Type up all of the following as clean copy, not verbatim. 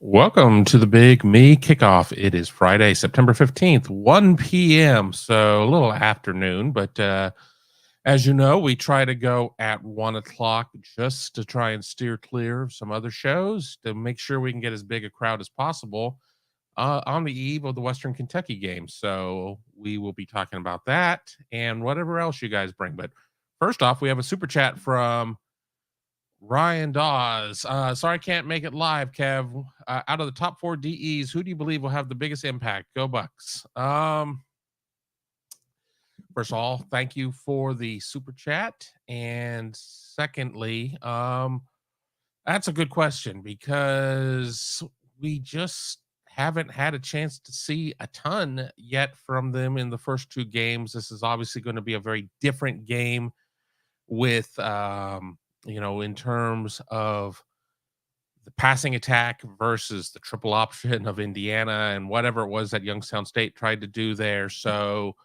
Welcome to the Big Me Kickoff. It is Friday, September 15th, 1 p.m. So a little afternoon, but as you know, we try to go at 1 o'clock just to try and steer clear of some other shows to make sure we can get as big a crowd as possible on the eve of the Western Kentucky game. So we will be talking about that and whatever else you guys bring. But first off, we have a super chat from Ryan Dawes. Sorry I can't make it live, Kev. Out of the top four DEs, who do you believe will have the biggest impact? Go Bucks. First of all, thank you for the super chat. And secondly, that's a good question because we just haven't had a chance to see a ton yet from them in the first two games. This is obviously going to be a very different game with in terms of the passing attack versus the triple option of Indiana and whatever it was that Youngstown State tried to do there. So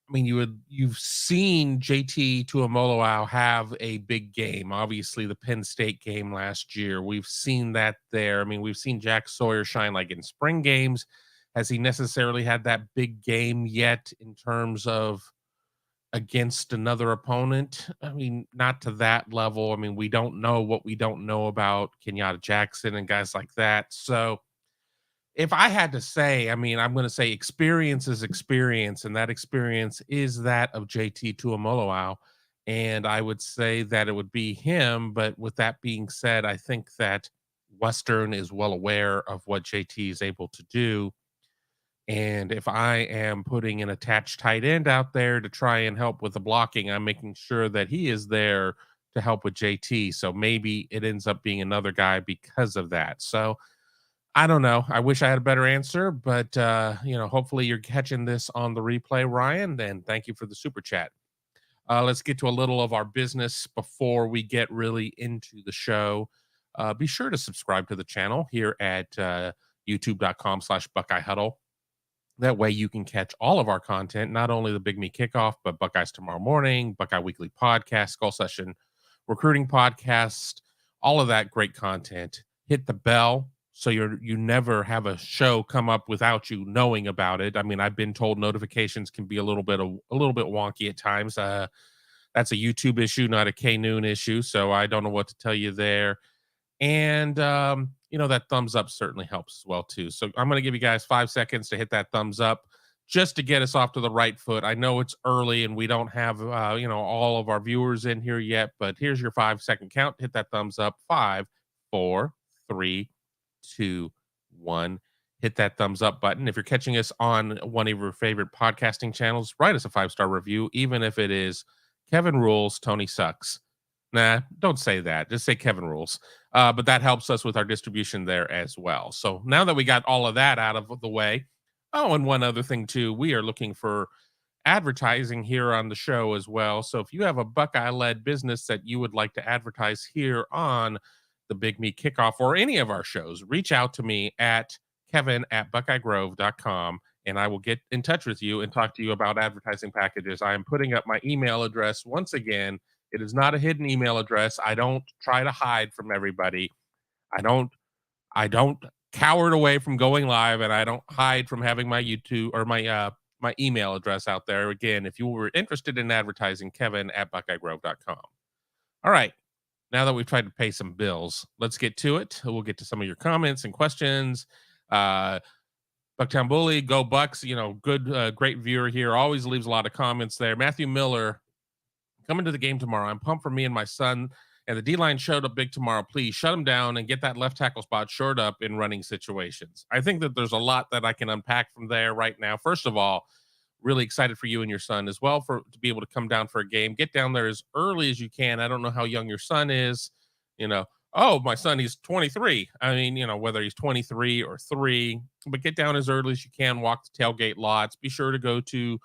I mean, you've seen JT Tuimoloau have a big game. Obviously, the Penn State game last year, we've seen that there. I mean, we've seen Jack Sawyer shine like in spring games. Has he necessarily had that big game yet in terms of against another opponent? I mean, not to that level. I mean, we don't know what we don't know about Kenyatta Jackson and guys like that. So if I had to say, I mean, I'm going to say experience is experience, and that experience is that of JT Tuimoloau. And I would say that it would be him. But with that being said, I think that Western is well aware of what JT is able to do. And if I am putting an attached tight end out there to try and help with the blocking, I'm making sure that he is there to help with JT. So maybe it ends up being another guy because of that. So I don't know. I wish I had a better answer, but hopefully you're catching this on the replay, Ryan. And thank you for the super chat. Let's get to a little of our business before we get really into the show. Be sure to subscribe to the channel here at youtube.com/Buckeye Huddle. That way you can catch all of our content, not only the Big Me Kickoff, but Buckeyes Tomorrow Morning, Buckeye Weekly Podcast, Skull Session, Recruiting Podcast, all of that great content. Hit the bell so you never have a show come up without you knowing about it. I mean, I've been told notifications can be a little bit wonky at times. That's a YouTube issue, not a K Noon issue, so I don't know what to tell you there. And that thumbs up certainly helps as well too. So I'm going to give you guys 5 seconds to hit that thumbs up just to get us off to the right foot. I know it's early and we don't have all of our viewers in here yet, but here's your 5 second count. Hit that thumbs up. 5, 4, 3, 2, 1. Hit that thumbs up button. If you're catching us on one of your favorite podcasting channels, write us a 5-star review, even if it is Kevin Rules, Tony Sucks. Nah, don't say that. Just say Kevin Rules. But that helps us with our distribution there as well. So now that we got all of that out of the way, oh, and one other thing too, we are looking for advertising here on the show as well. So if you have a Buckeye-led business that you would like to advertise here on the Big Me Kickoff or any of our shows, reach out to me at kevin@buckeyegrove.com and I will get in touch with you and talk to you about advertising packages. I am putting up my email address once again. It is not a hidden email address. I don't try to hide from everybody. I don't cower away from going live, and I don't hide from having my YouTube or my email address out there. Again, if you were interested in advertising, kevin@buckeyegrove.com. All right. Now that we've tried to pay some bills, let's get to it. We'll get to some of your comments and questions. Bucktown Bully, go Bucks. Good, great viewer here. Always leaves a lot of comments there. Matthew Miller, coming to the game tomorrow. I'm pumped for me and my son. And the D-line showed up big tomorrow. Please shut him down and get that left tackle spot shored up in running situations. I think that there's a lot that I can unpack from there right now. First of all, really excited for you and your son as well to be able to come down for a game. Get down there as early as you can. I don't know how young your son is. Oh, my son, he's 23. I mean, whether he's 23 or 3, but get down as early as you can. Walk the tailgate lots. Be sure to go to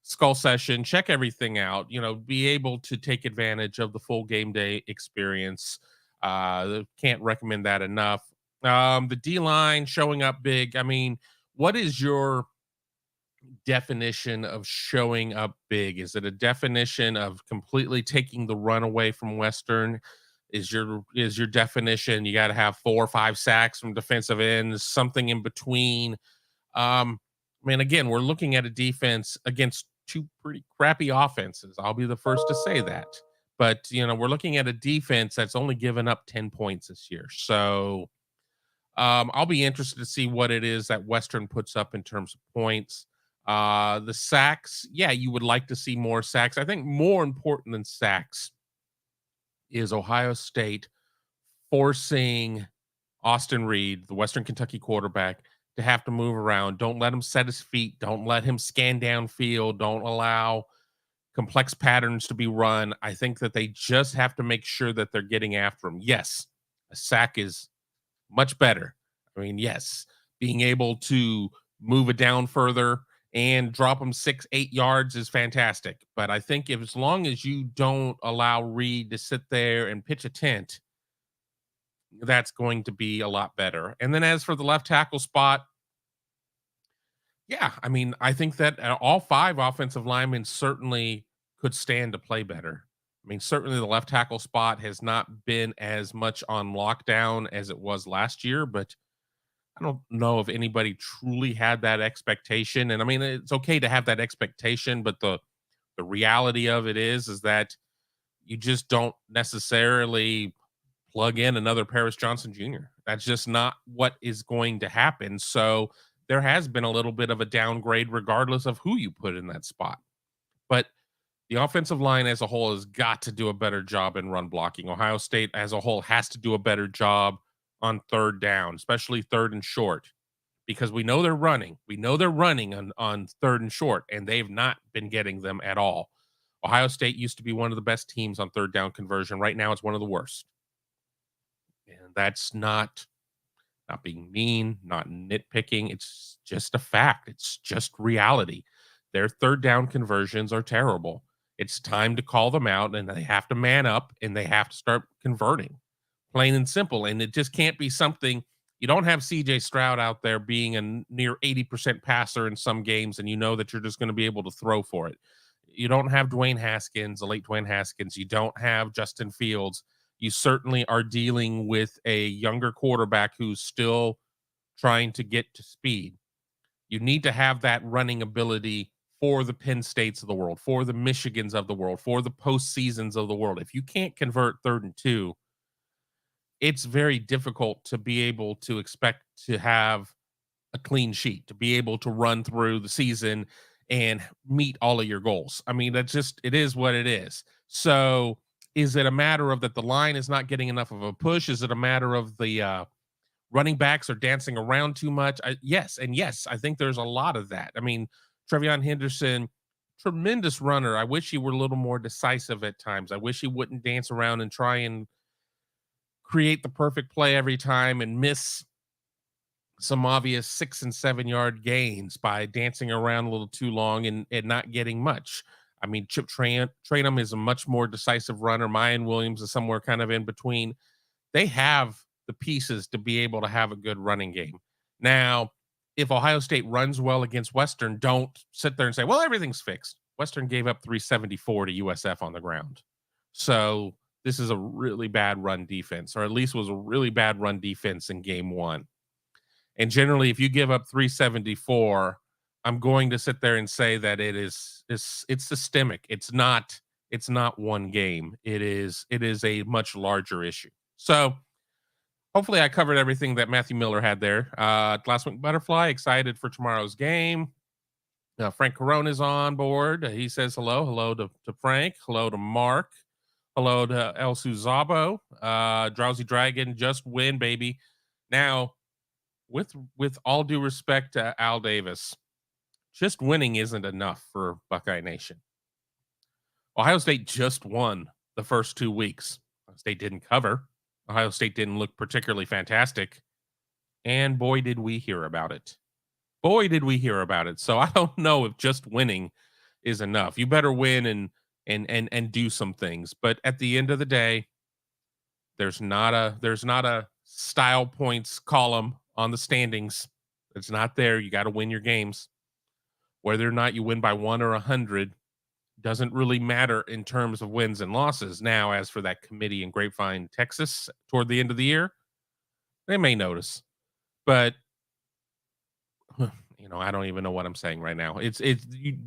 Skull Session, check everything out, be able to take advantage of the full game day experience. Can't recommend that enough. The D-line showing up big. I mean, what is your definition of showing up big? Is it a definition of completely taking the run away from Western? is your definition. You got to have 4 or 5 sacks from defensive ends, something in between. I mean, again, we're looking at a defense against two pretty crappy offenses. I'll be the first to say that. But, we're looking at a defense that's only given up 10 points this year. So I'll be interested to see what it is that Western puts up in terms of points. The sacks, yeah, you would like to see more sacks. I think more important than sacks is Ohio State forcing Austin Reed, the Western Kentucky quarterback, to have to move around. Don't let him set his feet. Don't let him scan downfield. Don't allow complex patterns to be run. I think that they just have to make sure that they're getting after him. Yes, a sack is much better. I mean, yes, being able to move it down further and drop them 6, 8 yards is fantastic. But I think if as long as you don't allow Reed to sit there and pitch a tent, that's going to be a lot better. And then as for the left tackle spot, yeah, I mean, I think that all 5 offensive linemen certainly could stand to play better. I mean, certainly the left tackle spot has not been as much on lockdown as it was last year, but I don't know if anybody truly had that expectation. And I mean, it's okay to have that expectation, but the reality of it is that you just don't necessarily plug in another Paris Johnson Jr. That's just not what is going to happen. So there has been a little bit of a downgrade regardless of who you put in that spot. But the offensive line as a whole has got to do a better job in run blocking. Ohio State as a whole has to do a better job on third down, especially third and short, because we know they're running. We know they're running on third and short, and they've not been getting them at all. Ohio State used to be one of the best teams on third down conversion. Right now, it's one of the worst. And that's not being mean, not nitpicking. It's just a fact. It's just reality. Their third down conversions are terrible. It's time to call them out, and they have to man up and they have to start converting, plain and simple. And it just can't be something. You don't have CJ Stroud out there being a near 80% passer in some games, and you know that you're just going to be able to throw for it. You don't have Dwayne Haskins, the late Dwayne Haskins. You don't have Justin Fields. You certainly are dealing with a younger quarterback who's still trying to get to speed. You need to have that running ability for the Penn States of the world, for the Michigans of the world, for the postseasons of the world. If you can't convert 3rd and 2, it's very difficult to be able to expect to have a clean sheet, to be able to run through the season and meet all of your goals. I mean, it is what it is. So, is it a matter of that the line is not getting enough of a push? Is it a matter of the running backs are dancing around too much? Yes, and yes, I think there's a lot of that. I mean, Trevion Henderson, tremendous runner. I wish he were a little more decisive at times. I wish he wouldn't dance around and try and create the perfect play every time and miss some obvious 6 and 7 yard gains by dancing around a little too long and not getting much. I mean, Chip Trainum is a much more decisive runner. Mayan Williams is somewhere kind of in between. They have the pieces to be able to have a good running game. Now, if Ohio State runs well against Western, don't sit there and say, well, everything's fixed. Western gave up 374 to USF on the ground. So this is a really bad run defense, or at least was a really bad run defense in game 1. And generally, if you give up 374, I'm going to sit there and say that it's systemic. It's not one game. It is a much larger issue. So hopefully I covered everything that Matthew Miller had there. Glass Wing Butterfly, excited for tomorrow's game. Frank Corona is on board. He says hello. Hello to Frank. Hello to Mark. Hello to El Suzabo. Drowsy Dragon, just win, baby. Now, with all due respect to Al Davis, just winning isn't enough for Buckeye Nation. Ohio State just won the first 2 weeks. Ohio State didn't cover. Ohio State didn't look particularly fantastic. And boy, did we hear about it. Boy, did we hear about it. So I don't know if just winning is enough. You better win and do some things. But at the end of the day, there's not a style points column on the standings. It's not there. You got to win your games. Whether or not you win by 1 or 100, doesn't really matter in terms of wins and losses. Now, as for that committee in Grapevine, Texas, toward the end of the year, they may notice, but I don't even know what I'm saying right now.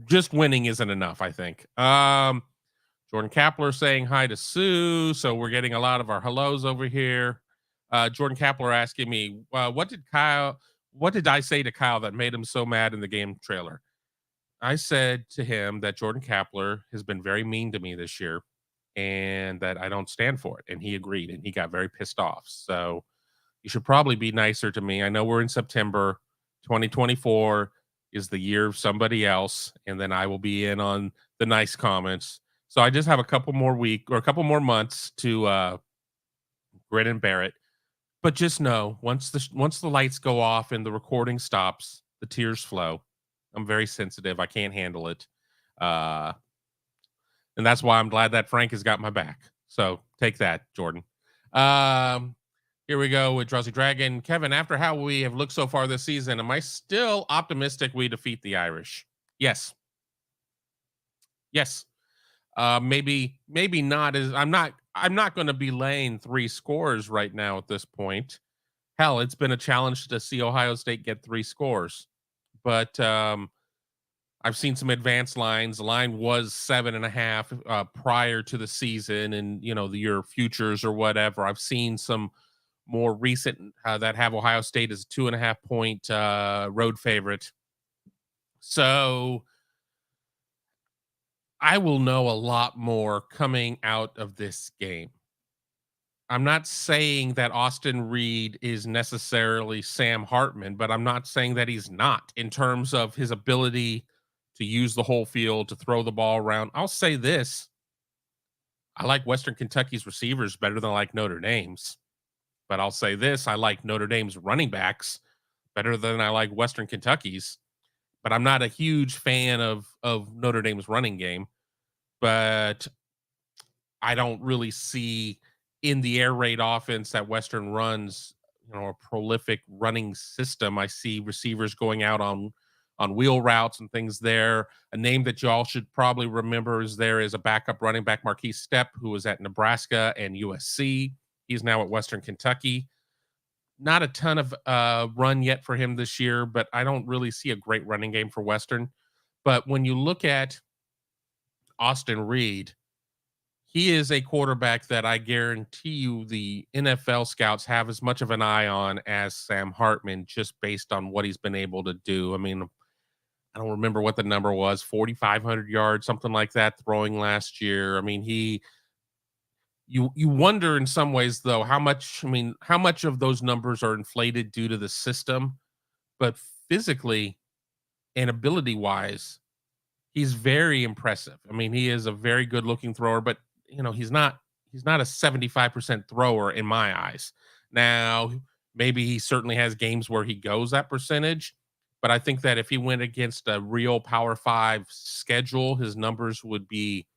Just winning isn't enough, I think. Jordan Kapler saying hi to Sue. So we're getting a lot of our hellos over here. Jordan Kapler asking me, what did I say to Kyle that made him so mad in the game trailer? I said to him that Jordan Kapler has been very mean to me this year and that I don't stand for it. And he agreed and he got very pissed off. So you should probably be nicer to me. I know we're in September. 2024 is the year of somebody else, and then I will be in on the nice comments. So I just have a couple more a couple more months to grin and bear it. But just know once the lights go off and the recording stops, the tears flow. I'm very sensitive. I can't handle it. Uh, and that's why I'm glad that Frank has got my back. So take that, Jordan. Um, Here we go with Drowsy Dragon. Kevin, after how we have looked so far this season, am I still optimistic we defeat the Irish? Yes. Yes. Maybe not as I'm not going to be laying 3 scores right now at this point. Hell, it's been a challenge to see Ohio State get 3 scores. But I've seen some advanced lines. The line was 7.5 prior to the season, and your futures or whatever. I've seen some more recent that have Ohio State as a 2.5 point road favorite. So I will know a lot more coming out of this game. I'm not saying that Austin Reed is necessarily Sam Hartman, but I'm not saying that he's not in terms of his ability to use the whole field, to throw the ball around. I'll say this. I like Western Kentucky's receivers better than I like Notre Dame's. But I'll say this, I like Notre Dame's running backs better than I like Western Kentucky's. But I'm not a huge fan of Notre Dame's running game. But I don't really see in the air raid offense that Western runs, a prolific running system. I see receivers going out on wheel routes and things there. A name that y'all should probably remember is there is a backup running back, Marquise Stepp, who was at Nebraska and USC. He's now at Western Kentucky. Not a ton of run yet for him this year, but I don't really see a great running game for Western. But when you look at Austin Reed, he is a quarterback that I guarantee you the NFL scouts have as much of an eye on as Sam Hartman, just based on what he's been able to do. I mean, I don't remember what the number was, 4,500 yards, something like that, throwing last year. I mean, you wonder in some ways though how much of those numbers are inflated due to the system, but physically and ability wise, he's very impressive. I mean, he is a very good looking thrower, but he's not a 75% thrower in my eyes. Now, maybe he certainly has games where he goes that percentage, but I think that if he went against a real Power 5 schedule, his numbers would be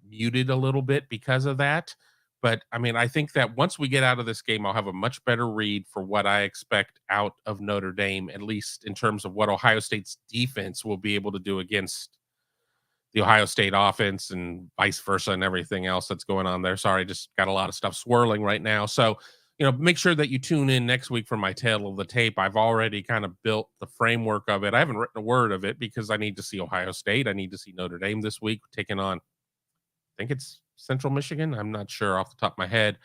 muted a little bit because of that. But I mean, I think that once we get out of this game, I'll have a much better read for what I expect out of Notre Dame, at least in terms of what Ohio State's defense will be able to do against the Ohio State offense and vice versa and everything else that's going on there. Sorry, just got a lot of stuff swirling right now. So, make sure that you tune in next week for my tale of the tape. I've already kind of built the framework of it. I haven't written a word of it because I need to see Ohio State. I need to see Notre Dame this week, taking on, I think it's Central Michigan. I'm not sure off the top of my head.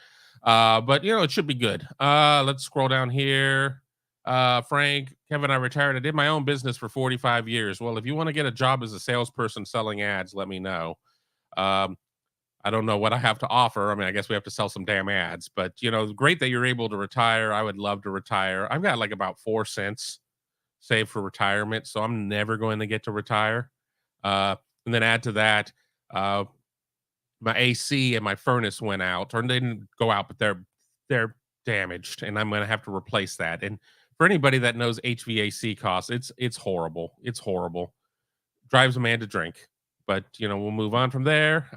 But it should be good. Let's scroll down here. Frank, Kevin, I retired. I did my own business for 45 years. Well, if you want to get a job as a salesperson selling ads, let me know. Um, I don't know what I have to offer. I mean, I guess we have to sell some damn ads, but great that you're able to retire. I would love to retire. I've got like about 4 cents saved for retirement, so I'm never going to get to retire. And then add to that, my AC and my furnace went out, or they didn't go out, but they're damaged, and I'm going to have to replace that. And for anybody that knows HVAC costs, it's horrible. It's horrible. Drives a man to drink. But we'll move on from there.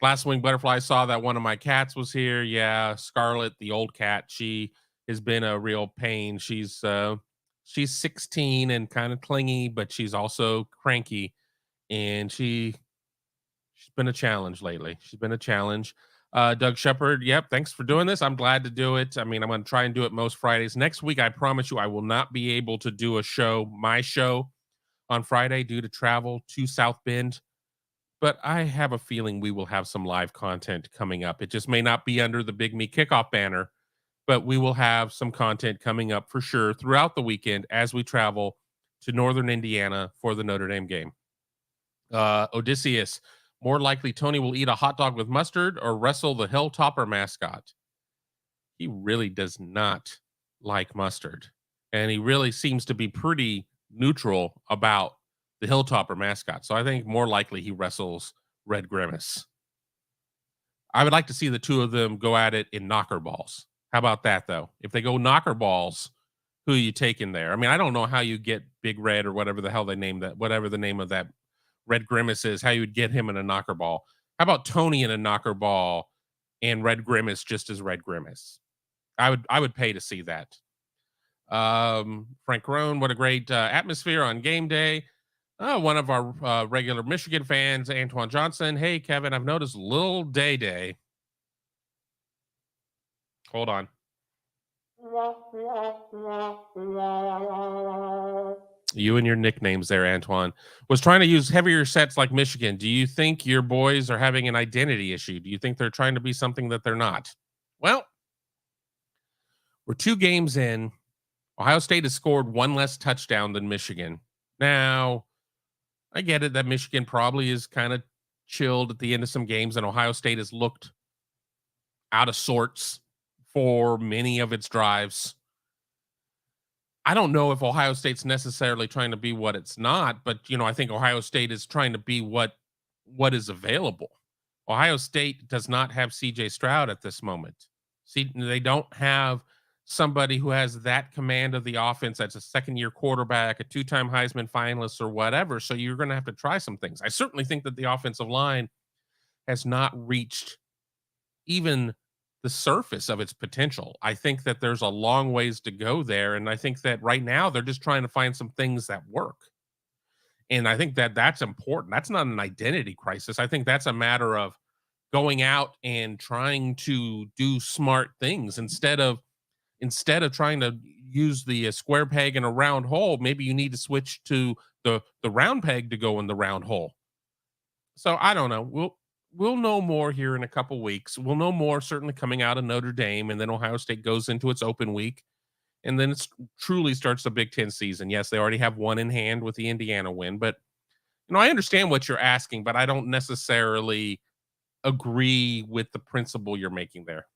Glass wing butterfly saw that one of my cats was here. Yeah, Scarlet, the old cat, she has been a real pain. She's 16 and kind of clingy, but she's also cranky. and she's been a challenge lately. She's been a challenge. Doug Shepard, yep, thanks for doing this. I'm glad to do it. I mean, I'm going to try and do it most Fridays. Next week, I promise you, I will not be able to do my show on Friday due to travel to South Bend. But I have a feeling we will have some live content coming up. It just may not be under the Big Me Kickoff banner, but we will have some content coming up for sure throughout the weekend as we travel to Northern Indiana for the Notre Dame game. Odysseus, more likely Tony will eat a hot dog with mustard or wrestle the Hilltopper mascot. He really does not like mustard. And he really seems to be pretty neutral about the Hilltopper mascot. So I think more likely he wrestles Red Grimace. I would like to see the two of them go at it in knocker balls. How about that, though? If they go knocker balls, who are you taking there? I mean, I don't know how you get Big Red or whatever the hell they name that, whatever the name of that Red Grimace is, how you would get him in a knocker ball. How about Tony in a knocker ball and Red Grimace just as Red Grimace? I would pay to see that. Frank Roan, what a great atmosphere on game day. One of our regular Michigan fans, Antoine Johnson. Hey, Kevin, I've noticed Lil Day Day. Hold on. You and your nicknames there, Antoine. Was trying to use heavier sets like Michigan. Do you think your boys are having an identity issue? Do you think they're trying to be something that they're not? Well, we're 2 games in. Ohio State has scored 1 less touchdown than Michigan. Now, I get it that Michigan probably is kind of chilled at the end of some games, and Ohio State has looked out of sorts for many of its drives. I don't know if Ohio State's necessarily trying to be what it's not, but I think Ohio State is trying to be what is available. Ohio State does not have CJ Stroud at this moment. See, they don't have somebody who has that command of the offense that's a second-year quarterback, a 2-time Heisman finalist, or whatever. So you're going to have to try some things. I certainly think that the offensive line has not reached even the surface of its potential. I think that there's a long ways to go there, and I think that right now they're just trying to find some things that work. And I think that that's important. That's not an identity crisis. I think that's a matter of going out and trying to do smart things instead of trying to use the square peg in a round hole. Maybe you need to switch to the round peg to go in the round hole. So I don't know. We'll know more here in a couple weeks. We'll know more certainly coming out of Notre Dame, and then Ohio State goes into its open week, and then it truly starts the Big Ten season. Yes, they already have one in hand with the Indiana win, but I understand what you're asking, but I don't necessarily agree with the principle you're making there.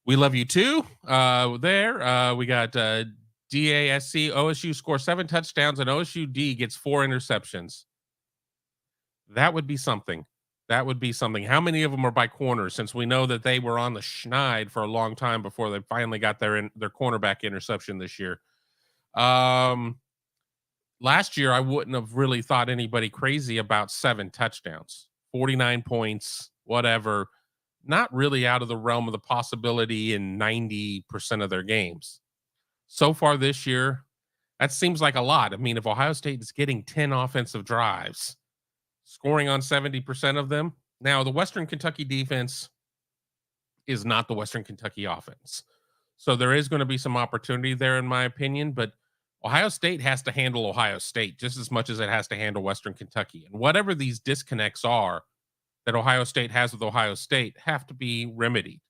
We love you too. We got DASC. OSU scores 7 touchdowns and OSU D gets 4 interceptions. That would be something. That would be something. How many of them are by corners? Since we know that they were on the schneid for a long time before they finally got their cornerback interception this year. Last year, I wouldn't have really thought anybody crazy about 7 touchdowns, 49 points, whatever. Not really out of the realm of the possibility in 90% of their games. So far this year, that seems like a lot. I mean, if Ohio State is getting 10 offensive drives, scoring on 70% of them. Now, the Western Kentucky defense is not the Western Kentucky offense. So there is going to be some opportunity there, in my opinion, but Ohio State has to handle Ohio State just as much as it has to handle Western Kentucky. And whatever these disconnects are that Ohio State has with Ohio State have to be remedied.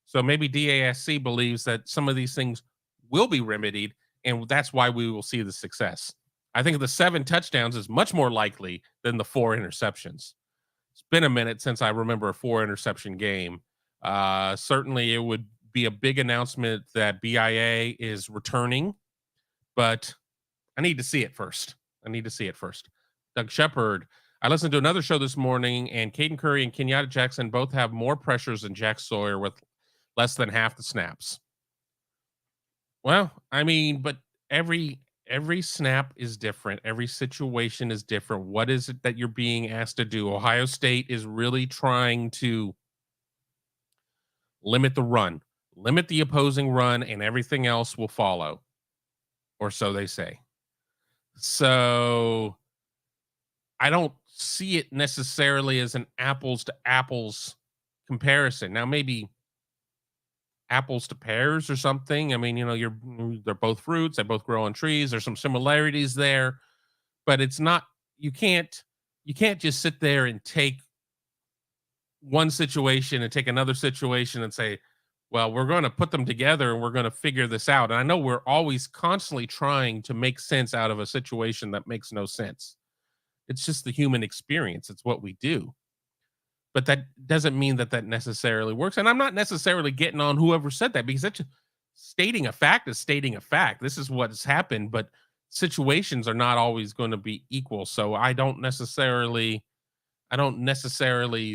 So maybe DASC believes that some of these things will be remedied, and that's why we will see the success. I think the 7 touchdowns is much more likely than the 4 interceptions. It's been a minute since I remember a 4 interception game. Certainly, it would be a big announcement that BIA is returning, but I need to see it first. Doug Shepard. I listened to another show this morning, and Caden Curry and Kenyatta Jackson both have more pressures than Jack Sawyer with less than half the snaps. Well, I mean, but every snap is different. Every situation is different. What is it that you're being asked to do? Ohio State is really trying to limit the run, limit the opposing run, and everything else will follow. Or so they say. So I don't see it necessarily as an apples to apples comparison. Now, maybe apples to pears or something. I mean, they're both fruits, they both grow on trees. There's some similarities there, but it's not you can't you can't just sit there and take one situation and take another situation and say, well, we're going to put them together and we're going to figure this out. And I know we're always constantly trying to make sense out of a situation that makes no sense. It's just the human experience. It's what we do. But that doesn't mean that that necessarily works. And I'm not necessarily getting on whoever said that, because that's stating a fact is stating a fact. This is what's happened, but situations are not always going to be equal. So I don't necessarily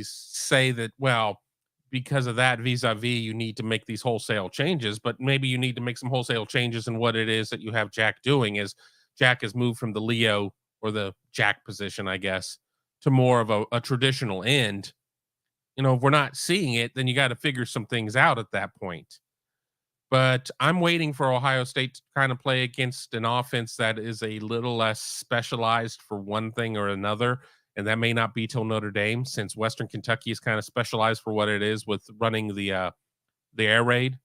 say that, well, because of that vis-a-vis you need to make these wholesale changes, but maybe you need to make some wholesale changes in what it is that you have Jack doing. As Jack has moved from the Leo, or the Jack position, I guess, to more of a traditional end. If we're not seeing it, then you got to figure some things out at that point. But I'm waiting for Ohio State to kind of play against an offense that is a little less specialized for one thing or another. And that may not be till Notre Dame, since Western Kentucky is kind of specialized for what it is with running the air raid.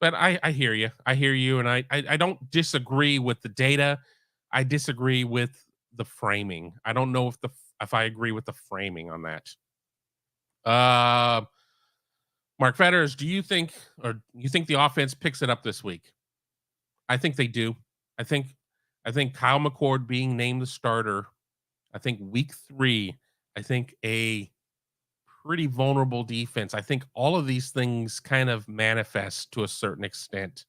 But I hear you. I hear you. And I don't disagree with the data. I disagree with the framing. I don't know if I agree with the framing on that. Uh Mark Fetters, do you think the offense picks it up this week? I think they do. I think I think Kyle McCord being named the starter, I think week 3, I think a pretty vulnerable defense. I think all of these things kind of manifest to a certain extent.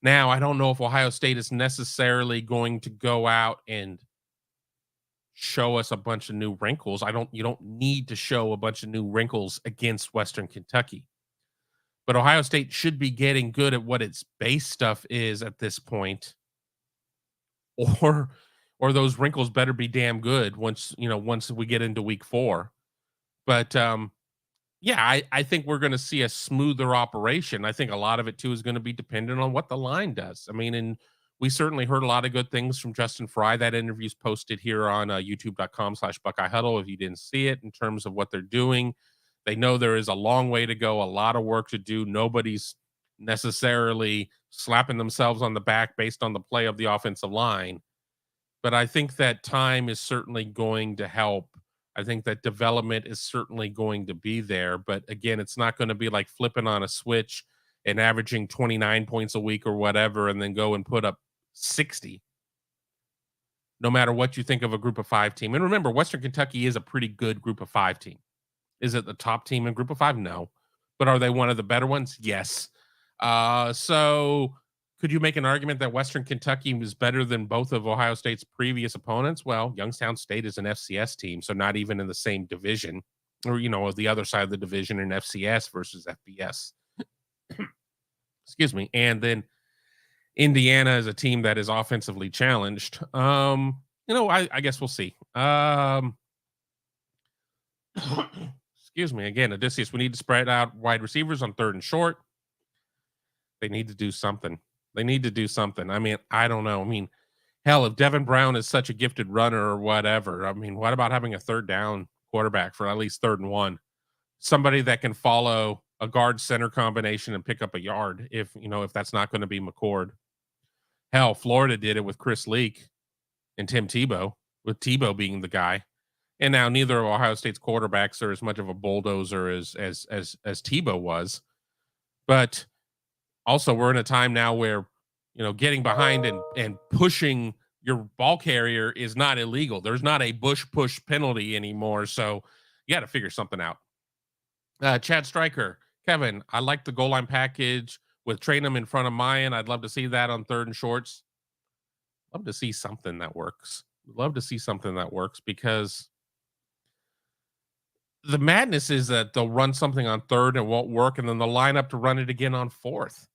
Now, I don't know if Ohio State is necessarily going to go out and show us a bunch of new wrinkles. You don't need to show a bunch of new wrinkles against Western Kentucky. But Ohio State should be getting good at what its base stuff is at this point, or those wrinkles better be damn good once we get into week 4. But yeah, I think we're going to see a smoother operation. I think a lot of it too is going to be dependent on what the line does. I mean, and we certainly heard a lot of good things from Justin Fry. That interview's posted here on youtube.com/Buckeye Huddle. If you didn't see it, in terms of what they're doing, they know there is a long way to go, a lot of work to do. Nobody's necessarily slapping themselves on the back based on the play of the offensive line. But I think that time is certainly going to help. I think that development is certainly going to be there. But again, it's not going to be like flipping on a switch and averaging 29 points a week or whatever, and then go and put up 60, no matter what you think of a group of 5 team. And remember, Western Kentucky is a pretty good group of 5 team. Is it the top team in group of 5? No. But are they one of the better ones? Yes. So could you make an argument that Western Kentucky is better than both of Ohio State's previous opponents? Well, Youngstown State is an FCS team, so not even in the same division, or, the other side of the division in FCS versus FBS. Excuse me. And then Indiana is a team that is offensively challenged. I guess we'll see. Excuse me. Again, Odysseus, we need to spread out wide receivers on 3rd and short. They need to do something. They need to do something. I mean, I don't know. I mean, hell, if Devin Brown is such a gifted runner or whatever, I mean, what about having a 3rd down quarterback for at least 3rd and 1? Somebody that can follow a guard center combination and pick up a yard if that's not going to be McCord. Hell, Florida did it with Chris Leak and Tim Tebow, with Tebow being the guy. And now neither of Ohio State's quarterbacks are as much of a bulldozer as Tebow was. But also, we're in a time now where, getting behind and pushing your ball carrier is not illegal. There's not a push penalty anymore. So you got to figure something out. Chad Stryker, Kevin, I like the goal line package with Trainum in front of Mayan. I'd love to see that on 3rd and shorts. Love to see something that works. Because the madness is that they'll run something on 3rd and it won't work, and then they'll line up to run it again on 4th.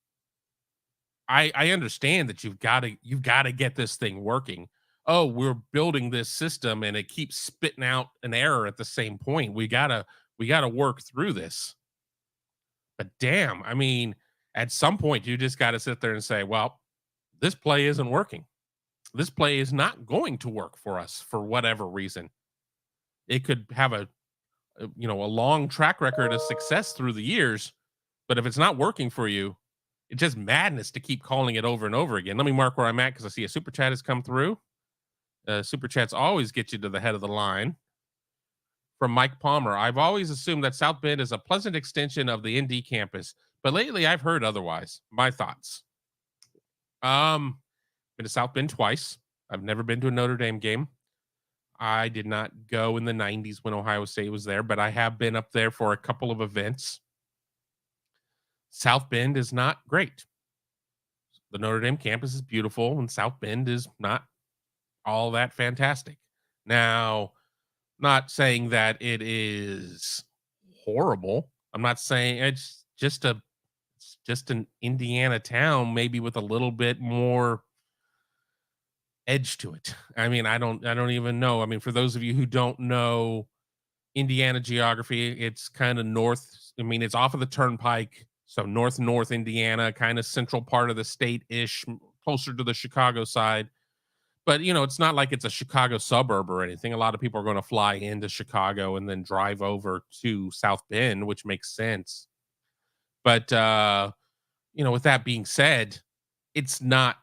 I understand that you've got to get this thing working. Oh, we're building this system and it keeps spitting out an error at the same point. We gotta work through this. But damn, I mean, at some point you just got to sit there and say, well, this play isn't working. This play is not going to work for us for whatever reason. It could have a long track record of success through the years, but if it's not working for you, it's just madness to keep calling it over and over again. Let me mark where I'm at because I see a super chat has come through. Super chats always get you to the head of the line. From Mike Palmer, I've always assumed that South Bend is a pleasant extension of the ND campus, but lately I've heard otherwise. My thoughts. Been to South Bend twice. I've never been to a Notre Dame game. I did not go in the 90s when Ohio State was there, but I have been up there for a couple of events. South Bend is not great. The Notre Dame campus is beautiful, and South Bend is not all that fantastic. Now, not saying that it is horrible. I'm not saying it's just an Indiana town, maybe with a little bit more edge to it. I mean, I don't even know. I mean, for those of you who don't know Indiana geography, it's kind of north. I mean, it's off of the turnpike, so north Indiana, kind of central part of the state ish, closer to the Chicago side. But it's not like it's a Chicago suburb or anything. A lot of people are going to fly into Chicago and then drive over to South Bend, which makes sense. But with that being said, it's not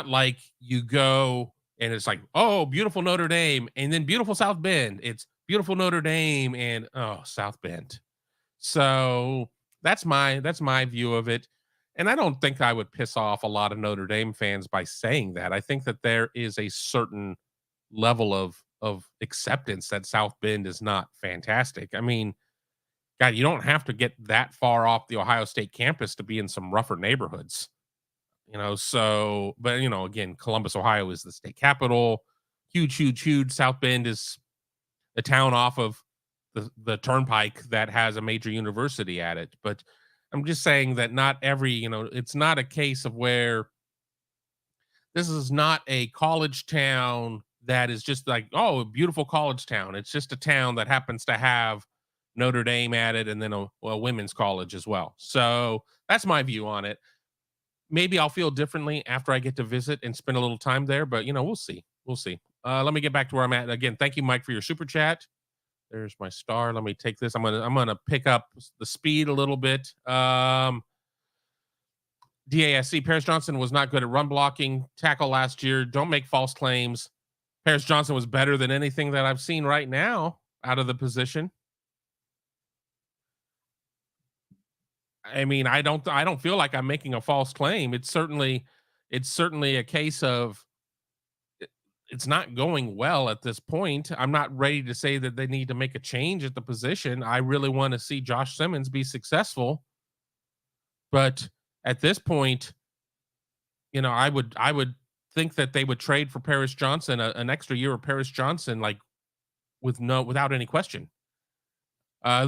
like you go and it's like, oh, beautiful Notre Dame, and then beautiful South Bend. It's beautiful Notre Dame and South Bend. So that's my view of it. And I don't think I would piss off a lot of Notre Dame fans by saying that. I think that there is a certain level of acceptance that South Bend is not fantastic. I mean, God, you don't have to get that far off the Ohio State campus to be in some rougher neighborhoods. So but again, Columbus, Ohio is the state capital. Huge, huge, huge. South Bend is a town off of the turnpike that has a major university at it. But I'm just saying that not every, it's not a case of where this is not a college town that is just like, oh, a beautiful college town. It's just a town that happens to have Notre Dame at it and then a women's college as well. So that's my view on it. Maybe I'll feel differently after I get to visit and spend a little time there, but we'll see. We'll see. Let me get back to where I'm at. Again, thank you, Mike, for your super chat. There's my star. Let me take this. I'm gonna pick up the speed a little bit. DASC, Paris Johnson was not good at run blocking tackle last year. Don't make false claims. Paris Johnson was better than anything that I've seen right now out of the position. I mean, I don't feel like I'm making a false claim. It's certainly a case of it's not going well at this point. I'm not ready to say that they need to make a change at the position. I really want to see Josh Simmons be successful. But at this point, I would think that they would trade for Paris Johnson, an extra year of Paris Johnson, like without any question.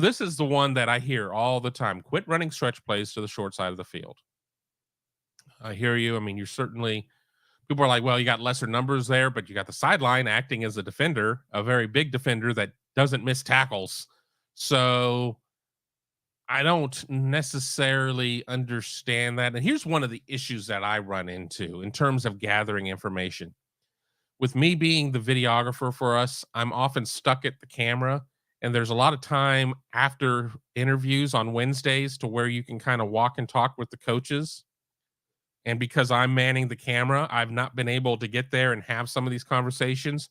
This is the one that I hear all the time. Quit running stretch plays to the short side of the field. I hear you. I mean, you're certainly people are like, well, you got lesser numbers there, but you got the sideline acting as a defender, a very big defender that doesn't miss tackles. So I don't necessarily understand that. And here's one of the issues that I run into in terms of gathering information. With me being the videographer for us, I'm often stuck at the camera. And there's a lot of time after interviews on Wednesdays to where you can kind of walk and talk with the coaches. And because I'm manning the camera, I've not been able to get there and have some of these conversations,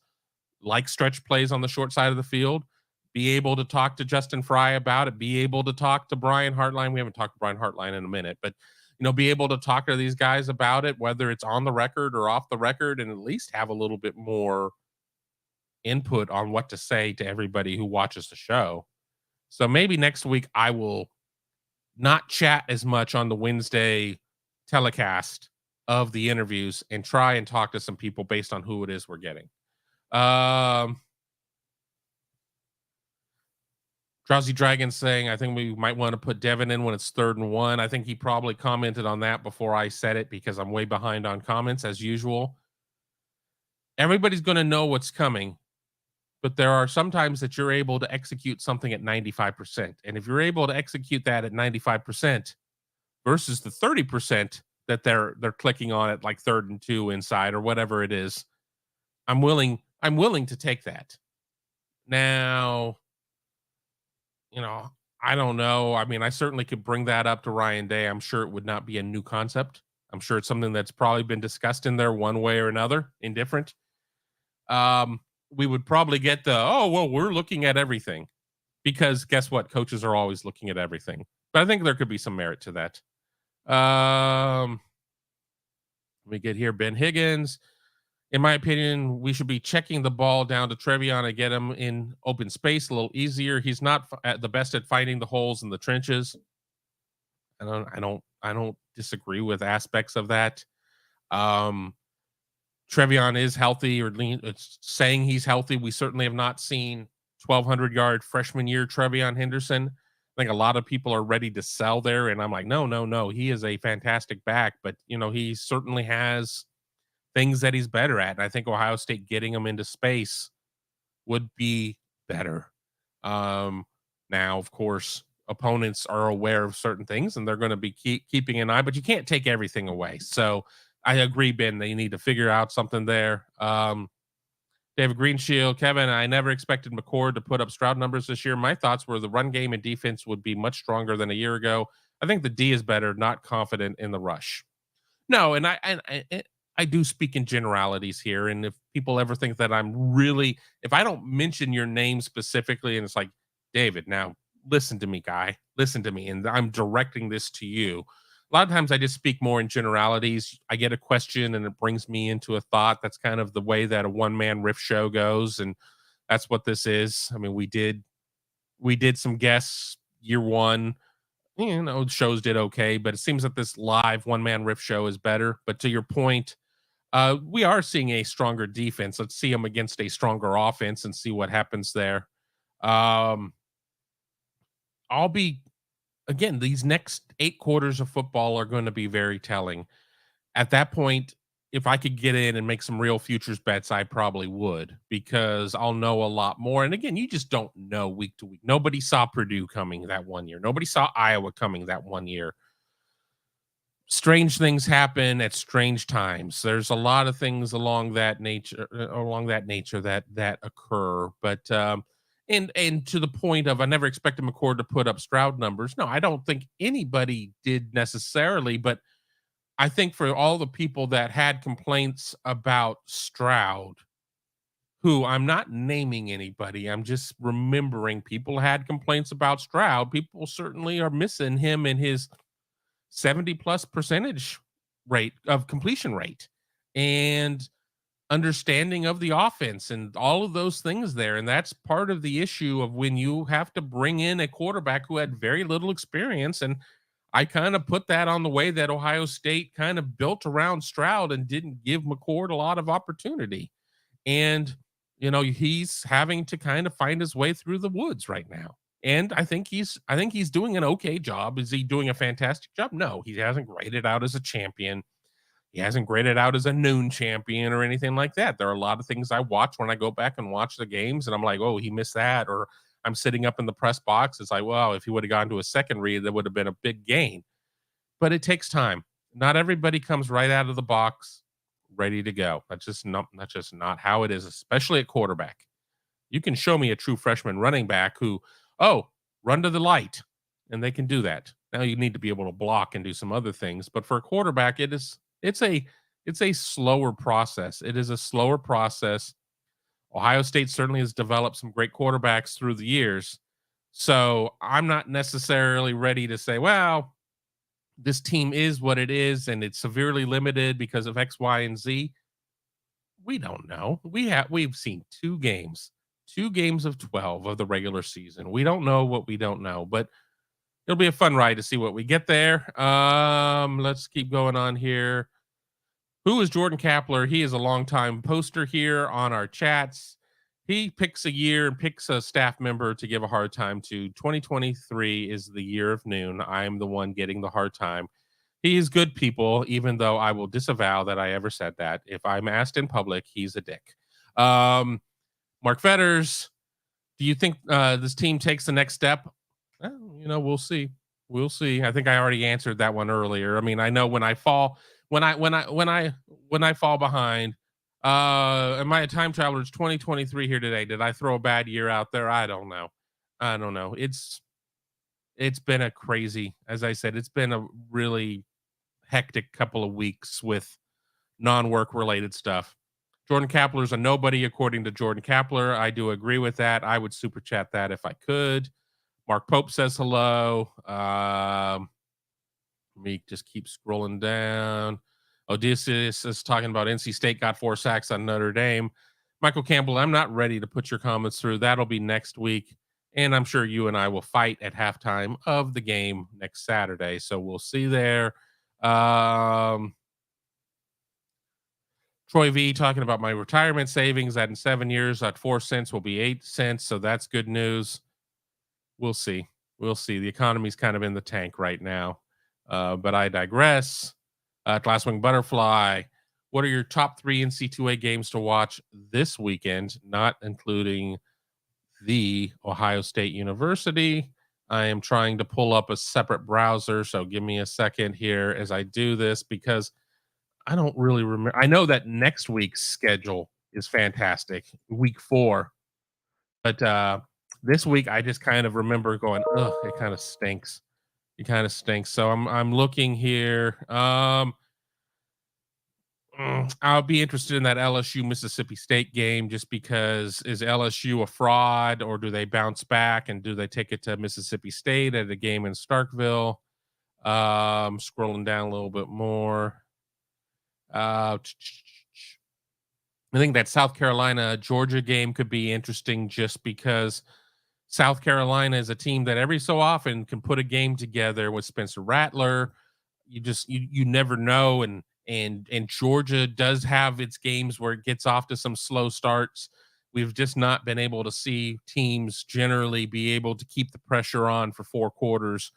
like stretch plays on the short side of the field, be able to talk to Justin Fry about it, be able to talk to Brian Hartline. We haven't talked to Brian Hartline in a minute, but be able to talk to these guys about it, whether it's on the record or off the record, and at least have a little bit more input on what to say to everybody who watches the show. So maybe next week I will not chat as much on the Wednesday telecast of the interviews and try and talk to some people based on who it is we're getting. Drowsy Dragon saying, I think we might want to put Devin in when it's 3rd and 1. I think he probably commented on that before I said it because I'm way behind on comments as usual. Everybody's going to know what's coming, but there are sometimes that you're able to execute something at 95%. And if you're able to execute that at 95% versus the 30% that they're clicking on at like 3rd and 2 inside or whatever it is, I'm willing to take that. Now, you know, I don't know. I mean, I certainly could bring that up to Ryan Day. I'm sure it would not be a new concept. I'm sure it's something that's probably been discussed in there one way or another, indifferent. Um, we would probably get the, oh, well, we're looking at everything because guess what? Coaches are always looking at everything. But I think there could be some merit to that. Let me get here. Ben Higgins. In my opinion, we should be checking the ball down to Trevion and get him in open space a little easier. He's not at the best at finding the holes in the trenches. I don't disagree with aspects of that. Um, Trevion is healthy, or it's saying he's healthy. We certainly have not seen 1,200-yard freshman year Trevion Henderson. I think a lot of people are ready to sell there, and I'm like, no, no, no. He is a fantastic back, but he certainly has things that he's better at. And I think Ohio State getting him into space would be better. Um, Now, of course, opponents are aware of certain things and they're going to be keeping an eye, but you can't take everything away. So I agree, Ben. They need to figure out something there. David Greenshield, Kevin, I never expected McCord to put up Stroud numbers this year. My thoughts were the run game and defense would be much stronger than a year ago. I think the D is better, not confident in the rush. No, and I do speak in generalities here, and if people ever think that I'm really if I don't mention your name specifically and it's like, "David, now listen to me, guy. Listen to me," and I'm directing this to you. A lot of times I just speak more in generalities. I get a question and it brings me into a thought. That's kind of the way that a one-man riff show goes, and that's what this is. I mean, we did some guests year 1. Shows did okay, but it seems that this live one man riff show is better. But to your point, we are seeing a stronger defense. Let's see them against a stronger offense and see what happens there. Um, I'll be again, these next 8 quarters of football are going to be very telling. At that point, if I could get in and make some real futures bets, I probably would because I'll know a lot more. And again, you just don't know week to week. Nobody saw Purdue coming that one year. Nobody saw Iowa coming that one year. Strange things happen at strange times. There's a lot of things along that nature that occur. But and to the point of I never expected McCord to put up Stroud numbers. No, I don't think anybody did necessarily, but I think for all the people that had complaints about Stroud, who I'm not naming anybody, I'm just remembering people had complaints about Stroud. People certainly are missing him in his 70 plus percentage rate of completion rate and understanding of the offense and all of those things there. And that's part of the issue of when you have to bring in a quarterback who had very little experience. And I kind of put that on the way that Ohio State kind of built around Stroud and didn't give McCord a lot of opportunity. And, he's having to kind of find his way through the woods right now. And I think he's doing an okay job. Is he doing a fantastic job? No, he hasn't graded out as a champion. He hasn't graded out as a noon champion or anything like that. There are a lot of things I watch when I go back and watch the games, and I'm like, oh, he missed that. Or I'm sitting up in the press box. It's like, well, if he would have gone to a second read, that would have been a big gain. But it takes time. Not everybody comes right out of the box ready to go. That's just not how it is, especially at quarterback. You can show me a true freshman running back who, oh, run to the light, and they can do that. Now you need to be able to block and do some other things, but for a quarterback, it's a slower process. It is a slower process. Ohio State certainly has developed some great quarterbacks through the years. So I'm not necessarily ready to say, well, this team is what it is and it's severely limited because of X, Y, and Z. We don't know. We've seen 2 games of 12 of the regular season. We don't know what we don't know, but it'll be a fun ride to see what we get there. Let's keep going on here. Who is Jordan Kapler? He is a longtime poster here on our chats. He picks a year and picks a staff member to give a hard time to. 2023 is the year of noon. I am the one getting the hard time. He is good people, even though I will disavow that I ever said that. If I'm asked in public, he's a dick. Mark Fetters, do you think this team takes the next step? Well, we'll see. We'll see. I think I already answered that one earlier. I mean, I know when I fall behind, Am I a time traveler? It's 2023 here today. Did I throw a bad year out there? I don't know. I don't know. It's been a crazy, as I said, it's been a really hectic couple of weeks with non-work related stuff. Jordan Kapler's a nobody, according to Jordan Kapler. I do agree with that. I would super chat that if I could. Mark Pope says hello. Me just keep scrolling down. Odysseus is talking about NC State got 4 sacks on Notre Dame. Michael Campbell, I'm not ready to put your comments through. That'll be next week. And I'm sure you and I will fight at halftime of the game next Saturday. So we'll see there. Um, Troy V talking about my retirement savings that in 7 years at 4 cents will be 8 cents. So that's good news. We'll see. We'll see. The economy's kind of in the tank right now. But I digress. Glasswing Butterfly. What are your top 3 NC2A games to watch this weekend, not including the Ohio State University? I am trying to pull up a separate browser, so give me a second here as I do this because I don't really remember. I know that next week's schedule is fantastic, week 4, but this week I just kind of remember going, "Ugh, it kind of stinks." It kind of stinks. So I'm looking here. I'll be interested in that LSU Mississippi State game just because is LSU a fraud or do they bounce back and do they take it to Mississippi State at a game in Starkville? Scrolling down a little bit more. I think that South Carolina Georgia game could be interesting just because South Carolina is a team that every so often can put a game together with Spencer Rattler. You never know, and Georgia does have its games where it gets off to some slow starts. We've just not been able to see teams generally be able to keep the pressure on for 4 quarters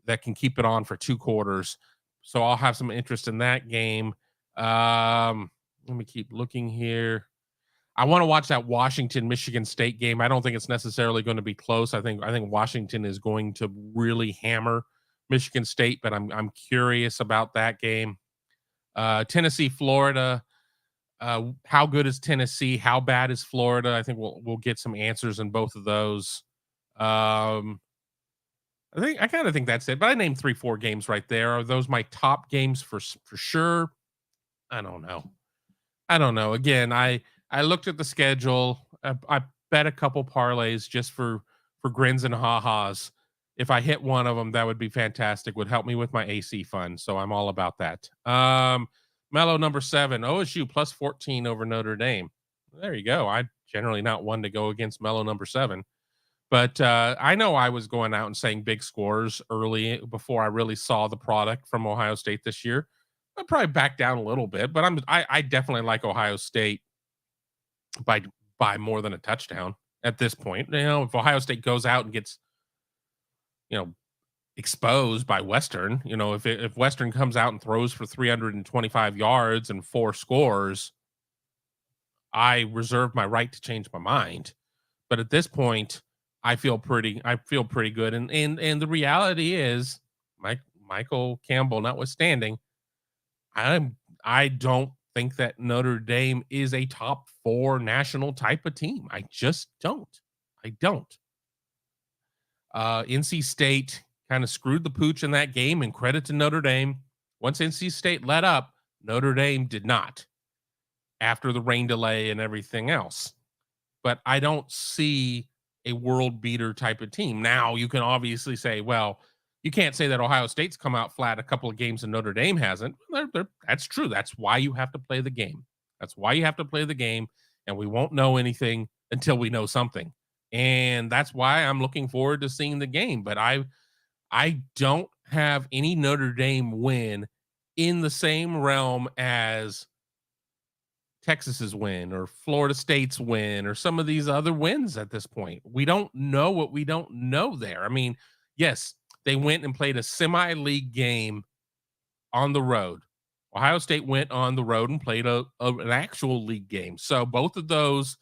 that can keep it on for 2 quarters. So I'll have some interest in that game. Let me keep looking here. I want to watch that Washington Michigan State game. I don't think it's necessarily going to be close. I think Washington is going to really hammer Michigan State, but I'm curious about that game. Tennessee, Florida. How good is Tennessee? How bad is Florida? I think we'll get some answers in both of those. I kind of think that's it. But I named 3-4 games right there. Are those my top games for sure? I don't know. I don't know. Again, I looked at the schedule. I bet a couple parlays just for grins and ha-has. If I hit one of them, that would be fantastic. Would help me with my AC fund. So I'm all about that. Mellow number 7, OSU plus 14 over Notre Dame. There you go. I generally not one to go against Mellow number 7. But I know I was going out and saying big scores early before I really saw the product from Ohio State this year. I'd probably back down a little bit, but I definitely like Ohio State by by more than a touchdown at this point. You know, if Ohio State goes out and gets, you know, exposed by Western, you know, if Western comes out and throws for 325 yards and 4 scores, I reserve my right to change my mind. But at this point, I feel pretty good. And the reality is, Michael Campbell notwithstanding, I don't think that Notre Dame is a top 4 national type of team. I just don't. I don't. NC State kind of screwed the pooch in that game, and credit to Notre Dame. Once NC State let up, Notre Dame did not after the rain delay and everything else. But I don't see a world beater type of team. Now, you can obviously say, well, you can't say that Ohio State's come out flat a couple of games and Notre Dame hasn't. That's true. That's why you have to play the game. That's why you have to play the game. And we won't know anything until we know something. And that's why I'm looking forward to seeing the game. But I don't have any Notre Dame win in the same realm as Texas's win or Florida State's win or some of these other wins at this point. We don't know what we don't know there. I mean, yes, they went and played a semi-league game on the road. Ohio State went on the road and played an actual league game. So both of those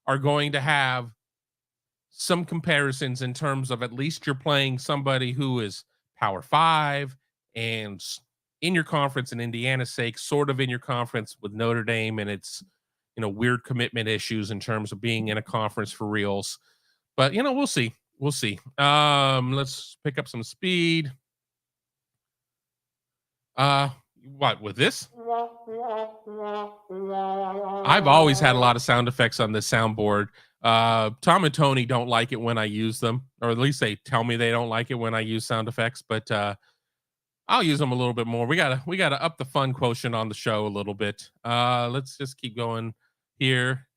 are going to have some comparisons in terms of at least you're playing somebody who is Power 5 and in your conference, in Indiana's sake, sort of in your conference with Notre Dame, and it's weird commitment issues in terms of being in a conference for reals. But we'll see. We'll see. Let's pick up some speed. What with this? I've always had a lot of sound effects on this soundboard. Tom and Tony don't like it when I use them, or at least they tell me they don't like it when I use sound effects, but I'll use them a little bit more. We gotta up the fun quotient on the show a little bit. Let's just keep going here.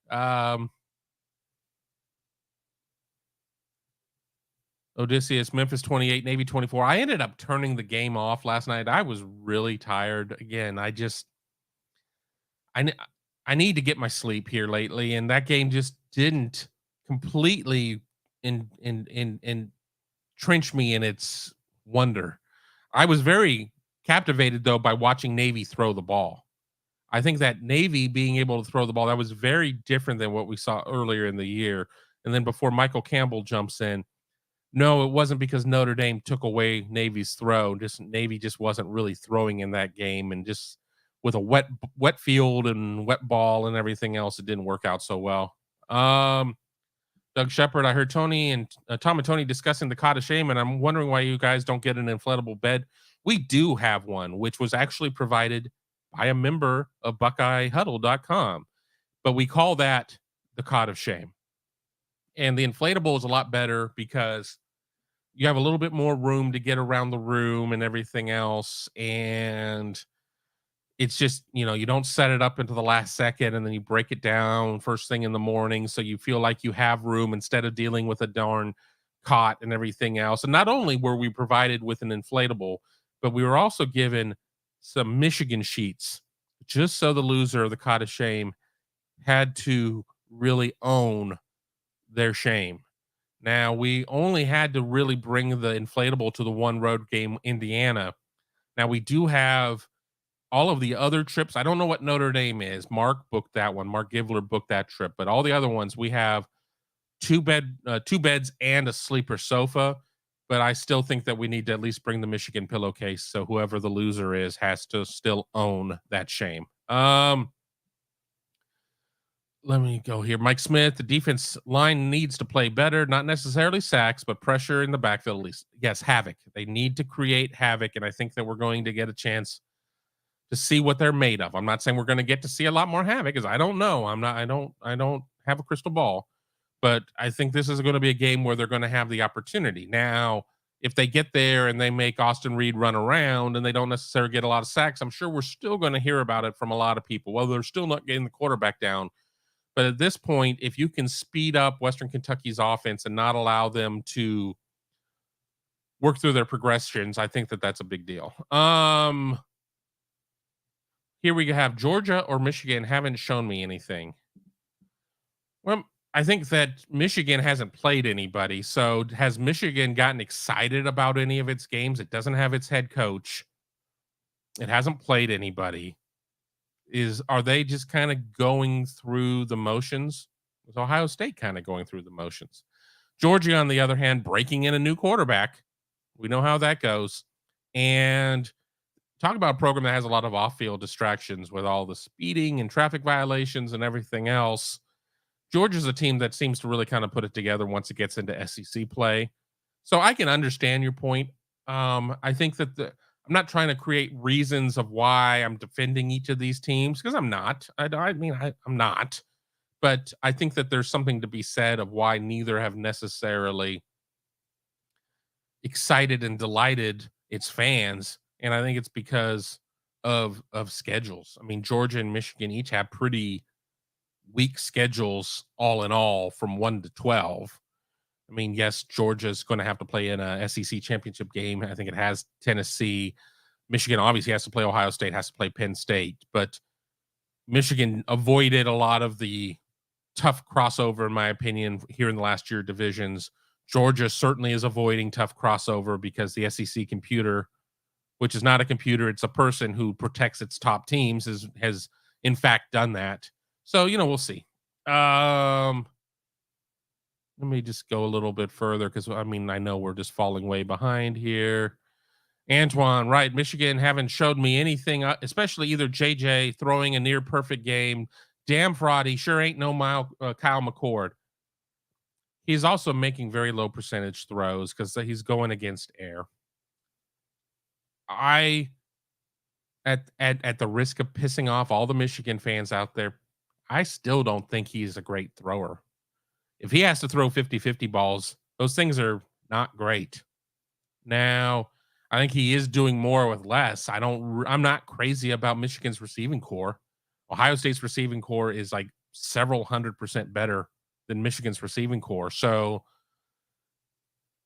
Odysseus, Memphis 28, Navy 24. I ended up turning the game off last night. I was really tired. Again, I ne- I need to get my sleep here lately, and that game just didn't completely entrench me in its wonder. I was very captivated though by watching Navy throw the ball. I think that Navy being able to throw the ball, that was very different than what we saw earlier in the year. And then before Michael Campbell jumps in, no, it wasn't because Notre Dame took away Navy's throw. Just Navy just wasn't really throwing in that game, and just with a wet field and wet ball and everything else, it didn't work out so well. Doug Shepard, I heard Tony and Tom and Tony discussing the cot of shame, and I'm wondering why you guys don't get an inflatable bed. We do have one, which was actually provided by a member of BuckeyeHuddle.com, but we call that the cot of shame. And the inflatable is a lot better because you have a little bit more room to get around the room and everything else. And it's just, you don't set it up into the last second and then you break it down first thing in the morning. So you feel like you have room instead of dealing with a darn cot and everything else. And not only were we provided with an inflatable, but we were also given some Michigan sheets, just so the loser of the cot of shame had to really own their shame. Now, we only had to really bring the inflatable to the one road game, Indiana. Now, we do have all of the other trips. I don't know what Notre Dame is. Mark booked that one. Mark Givler booked that trip. But all the other ones, we have two beds and a sleeper sofa. But I still think that we need to at least bring the Michigan pillowcase. So whoever the loser is has to still own that shame. Let me go here. Mike Smith, the defense line needs to play better, not necessarily sacks, but pressure in the backfield at least. Yes, havoc. They need to create havoc, and I think that we're going to get a chance to see what they're made of. I'm not saying we're going to get to see a lot more havoc, because I don't know. I don't have a crystal ball, but I think this is going to be a game where they're going to have the opportunity. Now, if they get there and they make Austin Reed run around and they don't necessarily get a lot of sacks, I'm sure we're still going to hear about it from a lot of people. Well, they're still not getting the quarterback down. But at this point, if you can speed up Western Kentucky's offense and not allow them to work through their progressions, I think that that's a big deal. Here we have Georgia or Michigan haven't shown me anything. Well, I think that Michigan hasn't played anybody. So has Michigan gotten excited about any of its games? It doesn't have its head coach. It hasn't played anybody. Are they just kind of going through the motions? Is Ohio State kind of going through the motions? Georgia, on the other hand, breaking in a new quarterback. We know how that goes. And talk about a program that has a lot of off-field distractions with all the speeding and traffic violations and everything else. Georgia's a team that seems to really kind of put it together once it gets into SEC play. So I can understand your point. I think that I'm not trying to create reasons of why I'm defending each of these teams, because I'm not. I'm not. But I think that there's something to be said of why neither have necessarily excited and delighted its fans. And I think it's because of schedules. I mean, Georgia and Michigan each have pretty weak schedules all in all from 1 to 12. I mean, yes, Georgia's going to have to play in a SEC championship game. I think it has Tennessee. Michigan obviously has to play Ohio State, has to play Penn State. But Michigan avoided a lot of the tough crossover, in my opinion, here in the last year divisions. Georgia certainly is avoiding tough crossover because the SEC computer, which is not a computer, it's a person who protects its top teams, has in fact done that. So, we'll see. Let me just go a little bit further because, I know we're just falling way behind here. Antoine, right. Michigan haven't showed me anything, especially either JJ throwing a near perfect game, damn fraud. He sure ain't no Kyle McCord. He's also making very low percentage throws because he's going against air. I at the risk of pissing off all the Michigan fans out there, I still don't think he's a great thrower. If he has to throw 50-50 balls, those things are not great. Now, I think he is doing more with less. I'm not crazy about Michigan's receiving core. Ohio State's receiving core is like several 100% better than Michigan's receiving core. So,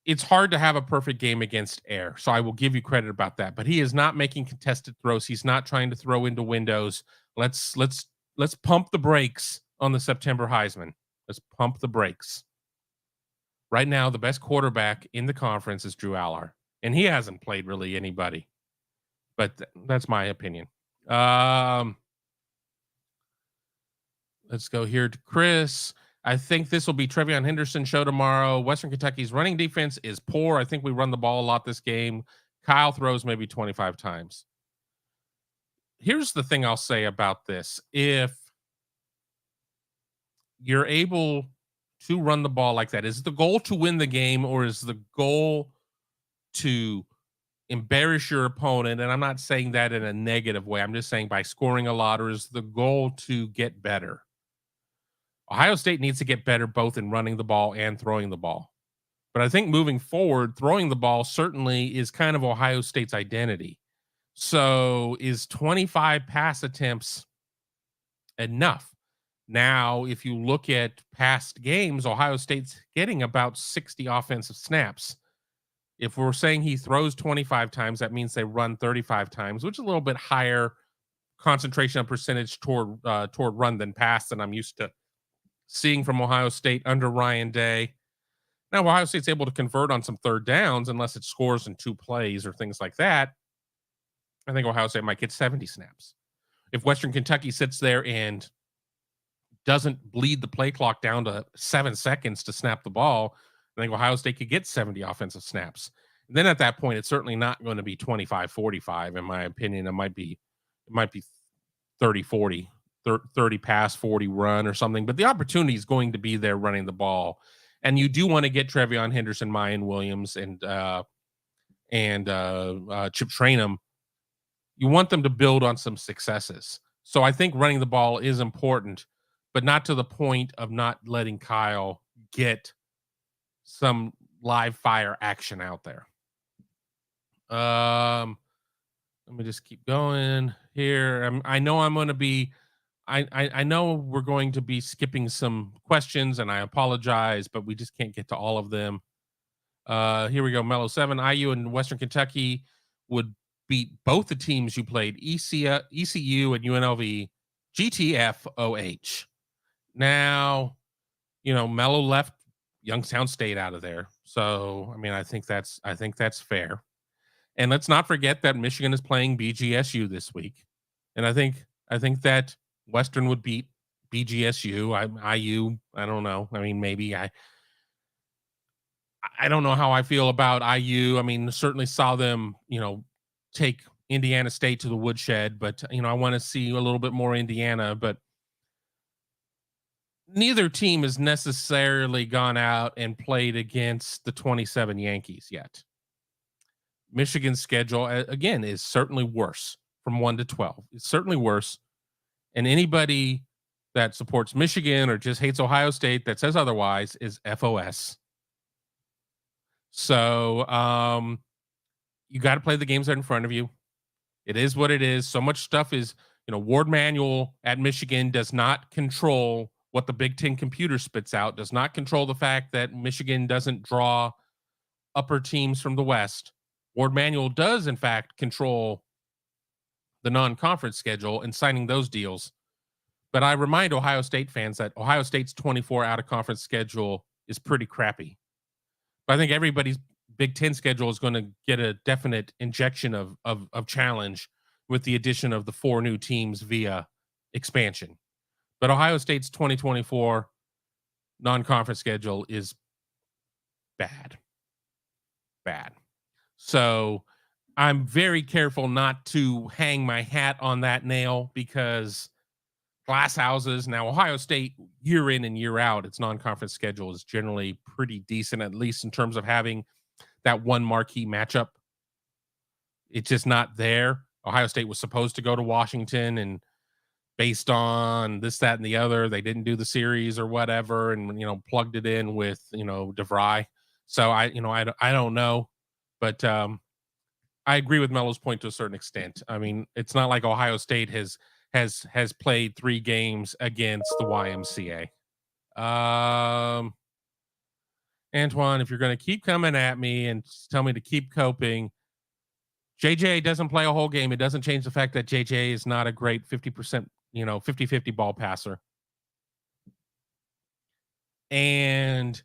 it's hard to have a perfect game against air. So I will give you credit about that. But he is not making contested throws. He's not trying to throw into windows. Let's pump the brakes on the September Heisman. Let's pump the brakes. Right now, the best quarterback in the conference is Drew Aller, and he hasn't played really anybody. But that's my opinion. Let's go here to Chris. I think this will be Trevion Henderson show tomorrow. Western Kentucky's running defense is poor. I think we run the ball a lot this game. Kyle throws maybe 25 times. Here's the thing I'll say about this. If you're able to run the ball like that, is the goal to win the game or is the goal to embarrass your opponent? And I'm not saying that in a negative way. I'm just saying by scoring a lot, or is the goal to get better? Ohio State needs to get better both in running the ball and throwing the ball. But I think moving forward, throwing the ball certainly is kind of Ohio State's identity. So is 25 pass attempts enough? Now, if you look at past games, Ohio State's getting about 60 offensive snaps. If we're saying he throws 25 times, that means they run 35 times, which is a little bit higher concentration of percentage toward run than pass than I'm used to seeing from Ohio State under Ryan Day. Now, Ohio State's able to convert on some third downs unless it scores in 2 plays or things like that. I think Ohio State might get 70 snaps. If Western Kentucky sits there and doesn't bleed the play clock down to 7 seconds to snap the ball, I think Ohio State could get 70 offensive snaps. And then at that point, it's certainly not going to be 25-45, in my opinion. It might be 30-40. 30 pass, 40 run or something, but the opportunity is going to be there running the ball. And you do want to get Trevion Henderson, Mayan Williams, and Chip Trainum. You want them to build on some successes. So I think running the ball is important, but not to the point of not letting Kyle get some live fire action out there. Let me just keep going here. I know I'm going to be I know we're going to be skipping some questions, and I apologize, but we just can't get to all of them. Here we go. Mellow 7. IU and Western Kentucky would beat both the teams you played, ECU and UNLV, GTFOH. Now, Mellow left Youngstown State out of there. So, I mean, I think that's fair. And let's not forget that Michigan is playing BGSU this week. And I think that Western would beat BGSU. IU, I don't know. I mean, maybe I don't know how I feel about IU. I mean, certainly saw them, take Indiana State to the woodshed, but I want to see a little bit more Indiana, but neither team has necessarily gone out and played against the 27 Yankees yet. Michigan's schedule, again, is certainly worse from 1 to 12. It's certainly worse. And anybody that supports Michigan or just hates Ohio State that says otherwise is FOS. So you got to play the games that are in front of you. It is what it is. So much stuff is, Ward Manual at Michigan does not control what the Big Ten computer spits out, does not control the fact that Michigan doesn't draw upper teams from the West. Ward Manual does, in fact, control the non-conference schedule and signing those deals. But I remind Ohio State fans that Ohio State's 24 out-of-conference schedule is pretty crappy. But I think everybody's Big Ten schedule is going to get a definite injection of challenge with the addition of the 4 new teams via expansion. But Ohio State's 2024 non-conference schedule is bad. So I'm very careful not to hang my hat on that nail because, glass houses. Now, Ohio State, year in and year out, its non-conference schedule is generally pretty decent, at least in terms of having that one marquee matchup. It's just not there. Ohio State was supposed to go to Washington, and based on this, that, and the other, they didn't do the series or whatever, and plugged it in with DeVry. So I don't know, but I agree with Mello's point to a certain extent. I mean, it's not like Ohio State has played 3 games against the YMCA. Antoine, if you're going to keep coming at me and tell me to keep coping, JJ doesn't play a whole game. It doesn't change the fact that JJ is not a great 50%, 50-50 ball passer. And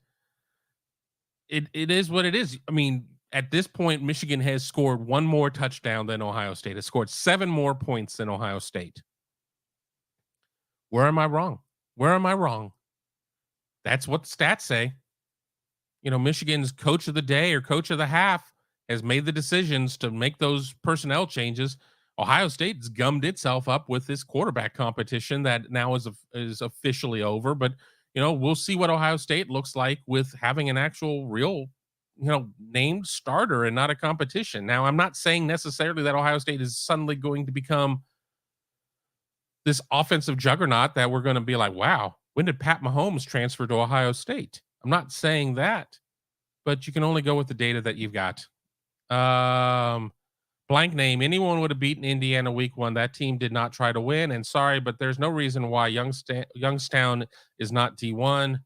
it is what it is. I mean, at this point, Michigan has scored 1 more touchdown than Ohio State. Has scored 7 more points than Ohio State. Where am I wrong? Where am I wrong? That's what the stats say. Michigan's coach of the day or coach of the half has made the decisions to make those personnel changes. Ohio State's gummed itself up with this quarterback competition that now is officially over. But, we'll see what Ohio State looks like with having an actual real, named starter and not a competition. Now, I'm not saying necessarily that Ohio State is suddenly going to become this offensive juggernaut that we're going to be like, wow, when did Pat Mahomes transfer to Ohio State? I'm not saying that, but you can only go with the data that you've got. Blank name. Anyone would have beaten Indiana week 1. That team did not try to win. And sorry, but there's no reason why Youngstown is not D1.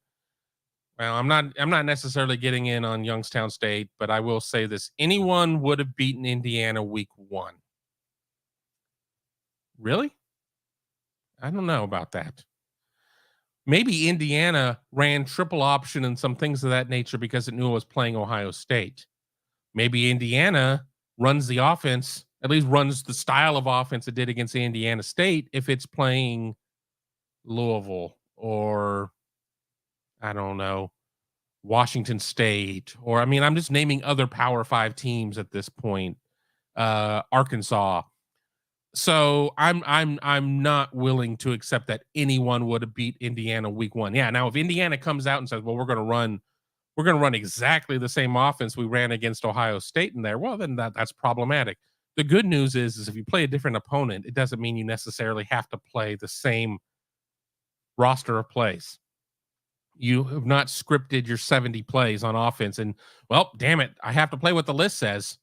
Well, I'm not necessarily getting in on Youngstown State, but I will say this. Anyone would have beaten Indiana week 1. Really? I don't know about that. Maybe Indiana ran triple option and some things of that nature because it knew it was playing Ohio State. Maybe Indiana runs the offense, at least runs the style of offense it did against Indiana State if it's playing Louisville or, I don't know, Washington State. Or, I mean, I'm just naming other Power 5 teams at this point. Arkansas. So I'm not willing to accept that anyone would have beat Indiana week 1. Yeah, now if Indiana comes out and says, well, we're going to run exactly the same offense we ran against Ohio State in there, well, then that's problematic. The good news is if you play a different opponent, it doesn't mean you necessarily have to play the same roster of plays. You have not scripted your 70 plays on offense and, well, damn it, I have to play what the list says.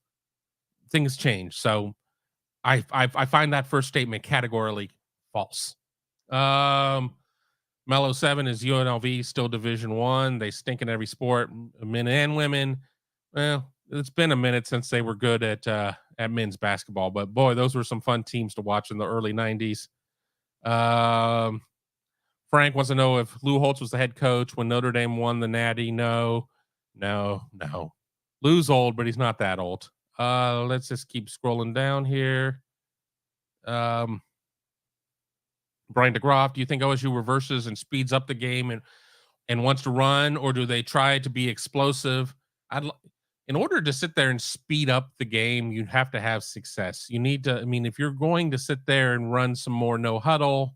Things change. So I find that first statement categorically false. Mellow 7 is UNLV still Division 1. They stink in every sport, men and women. Well, it's been a minute since they were good at men's basketball, but boy, those were some fun teams to watch in the early 90s. Frank wants to know if Lou Holtz was the head coach when Notre Dame won the Natty. No. Lou's old, but he's not that old. Let's just keep scrolling down here. Brian DeGroff, do you think OSU reverses and speeds up the game and wants to run, or do they try to be explosive? In order to sit there and speed up the game, you have to have success. You need to, I mean, if you're going to sit there and run some more no huddle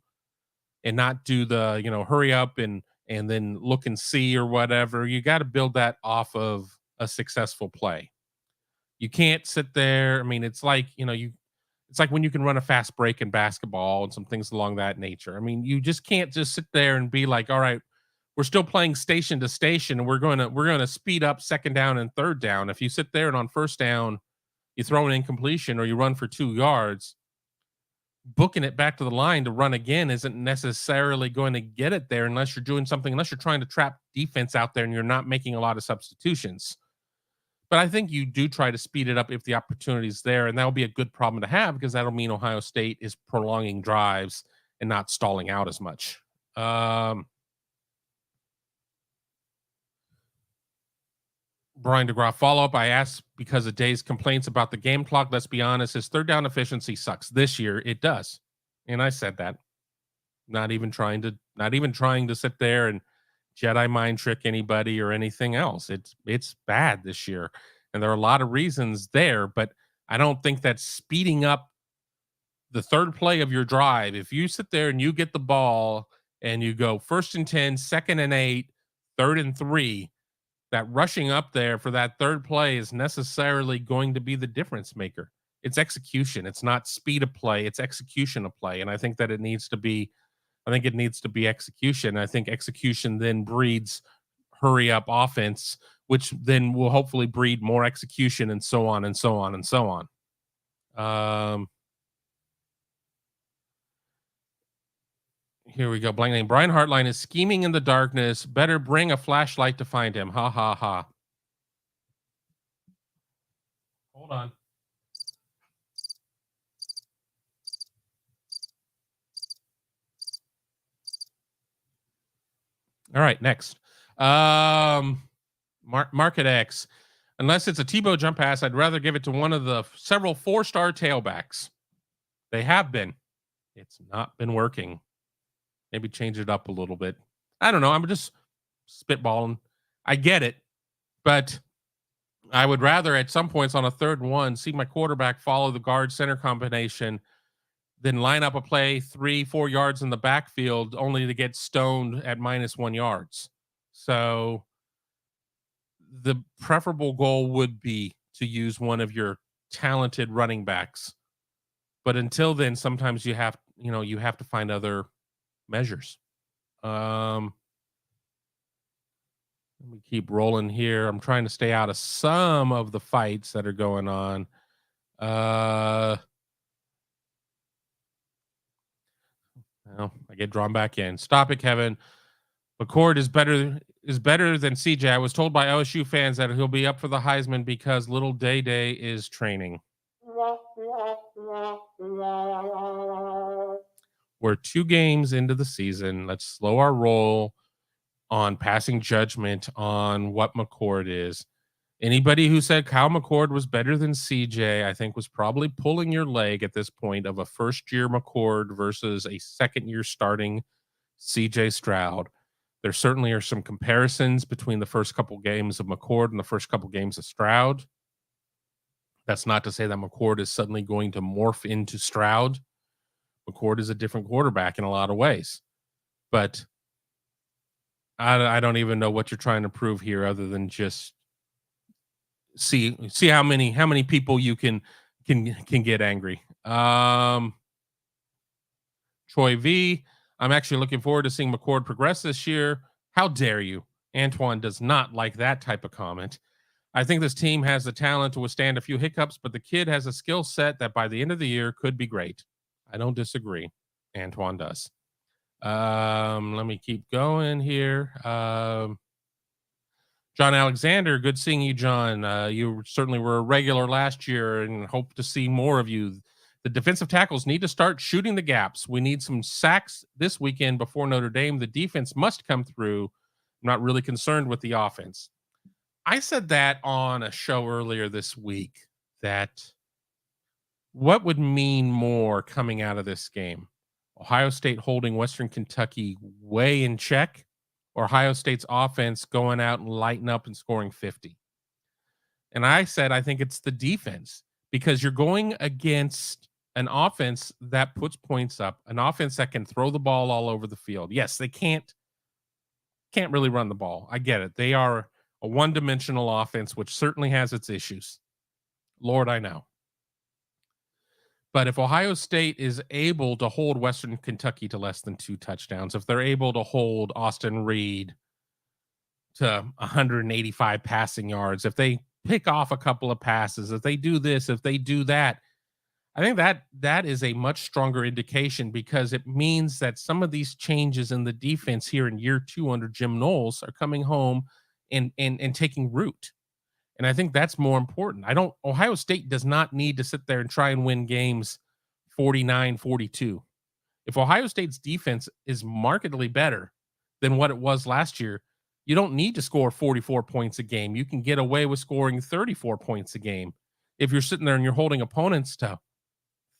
and not do the, hurry up and then look and see or whatever, you got to build that off of a successful play. You can't sit there. I mean, it's like, it's like when you can run a fast break in basketball and some things along that nature. I mean, you just can't just sit there and be like, all right, we're still playing station to station and we're going to speed up second down and third down. If you sit there and on first down, you throw an incompletion or you run for 2 yards, booking it back to the line to run again isn't necessarily going to get it there unless you're doing something, unless you're trying to trap defense out there and you're not making a lot of substitutions. But I think you do try to speed it up if the opportunity is there, and that'll be a good problem to have because that'll mean Ohio State is prolonging drives and not stalling out as much. Brian DeGraff, follow-up. I asked because of Dave's complaints about the game clock. Let's be honest, his third down efficiency sucks. This year, it does. And I said that. Not even trying to sit there and Jedi mind trick anybody or anything else. It's bad this year. And there are a lot of reasons there, but I don't think that speeding up the third play of your drive, if you sit there and you get the ball and you go 1st and 10, 2nd and 8, 3rd and 3, that rushing up there for that third play is necessarily going to be the difference maker. It's execution. It's not speed of play, it's execution of play. And I think that it needs to be execution. I think execution then breeds hurry up offense, which then will hopefully breed more execution and so on and so on and so on. Here we go. Blank name. Brian Hartline is scheming in the darkness. Better bring a flashlight to find him. Ha ha ha. Hold on. All right, next. Market X. Unless it's a Tebow jump pass, I'd rather give it to one of the several 4-star tailbacks. They have been. It's not been working. Maybe change it up a little bit. I don't know. I'm just spitballing. I get it, but I would rather at some points on a 3rd and 1 see my quarterback follow the guard center combination than line up a play 3-4 yards in the backfield only to get stoned at -1 yards. So the preferable goal would be to use one of your talented running backs. But until then, sometimes you have to find other measures. Let me keep rolling here. I'm trying to stay out of some of the fights that are going on. Well, I get drawn back in. Stop it, Kevin. McCord is better than CJ. I was told by OSU fans that he'll be up for the Heisman because little Day Day is training. We're 2 games into the season. Let's slow our roll on passing judgment on what McCord is. Anybody who said Kyle McCord was better than CJ, I think was probably pulling your leg at this point of a first-year McCord versus a second-year starting CJ Stroud. There certainly are some comparisons between the first couple games of McCord and the first couple games of Stroud. That's not to say that McCord is suddenly going to morph into Stroud. McCord is a different quarterback in a lot of ways. But I don't even know what you're trying to prove here other than just see how many people you can get angry. Troy V, I'm actually looking forward to seeing McCord progress this year. How dare you? Antoine does not like that type of comment. I think this team has the talent to withstand a few hiccups, but the kid has a skill set that by the end of the year could be great. I don't disagree. Antoine does. Let me keep going here. John Alexander, good seeing you, John. You certainly were a regular last year and hope to see more of you. The defensive tackles need to start shooting the gaps. We need some sacks this weekend before Notre Dame. The defense must come through. I'm not really concerned with the offense. I said that on a show earlier this week, that what would mean more coming out of this game? Ohio State holding Western Kentucky way in check, or Ohio State's offense going out and lighting up and scoring 50? And I said, I think it's the defense, because you're going against an offense that puts points up, an offense that can throw the ball all over the field. Yes, they can't really run the ball. I get it. They are a one-dimensional offense, which certainly has its issues. Lord, I know. But if Ohio State is able to hold Western Kentucky to less than 2 touchdowns, if they're able to hold Austin Reed to 185 passing yards, if they pick off a couple of passes, if they do this, if they do that, I think that is a much stronger indication, because it means that some of these changes in the defense here in year 2 under Jim Knowles are coming home and taking root. And I think that's more important. Ohio State does not need to sit there and try and win games 49-42. If Ohio State's defense is markedly better than what it was last year, you don't need to score 44 points a game. You can get away with scoring 34 points a game. If you're sitting there and you're holding opponents to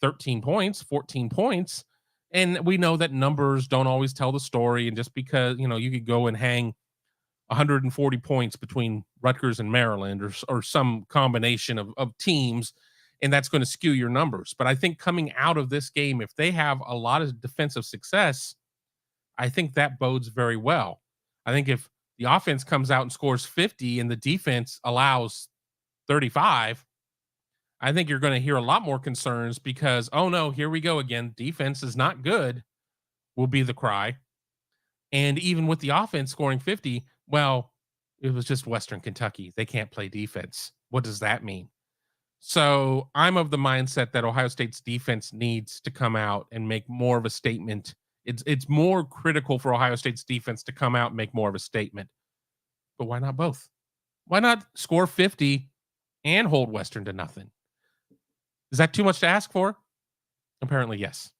13 points, 14 points, and we know that numbers don't always tell the story. And just because, you could go and hang 140 points between Rutgers and Maryland, or some combination of teams, and that's going to skew your numbers. But I think coming out of this game, if they have a lot of defensive success, I think that bodes very well. I think if the offense comes out and scores 50 and the defense allows 35, I think you're going to hear a lot more concerns because, oh no, here we go again. Defense is not good, will be the cry. And even with the offense scoring 50, well, it was just Western Kentucky. They can't play defense. What does that mean? So I'm of the mindset that Ohio State's defense needs to come out and make more of a statement. It's more critical for Ohio State's defense to come out and make more of a statement. But why not both? Why not score 50 and hold Western to nothing? Is that too much to ask for? Apparently, yes.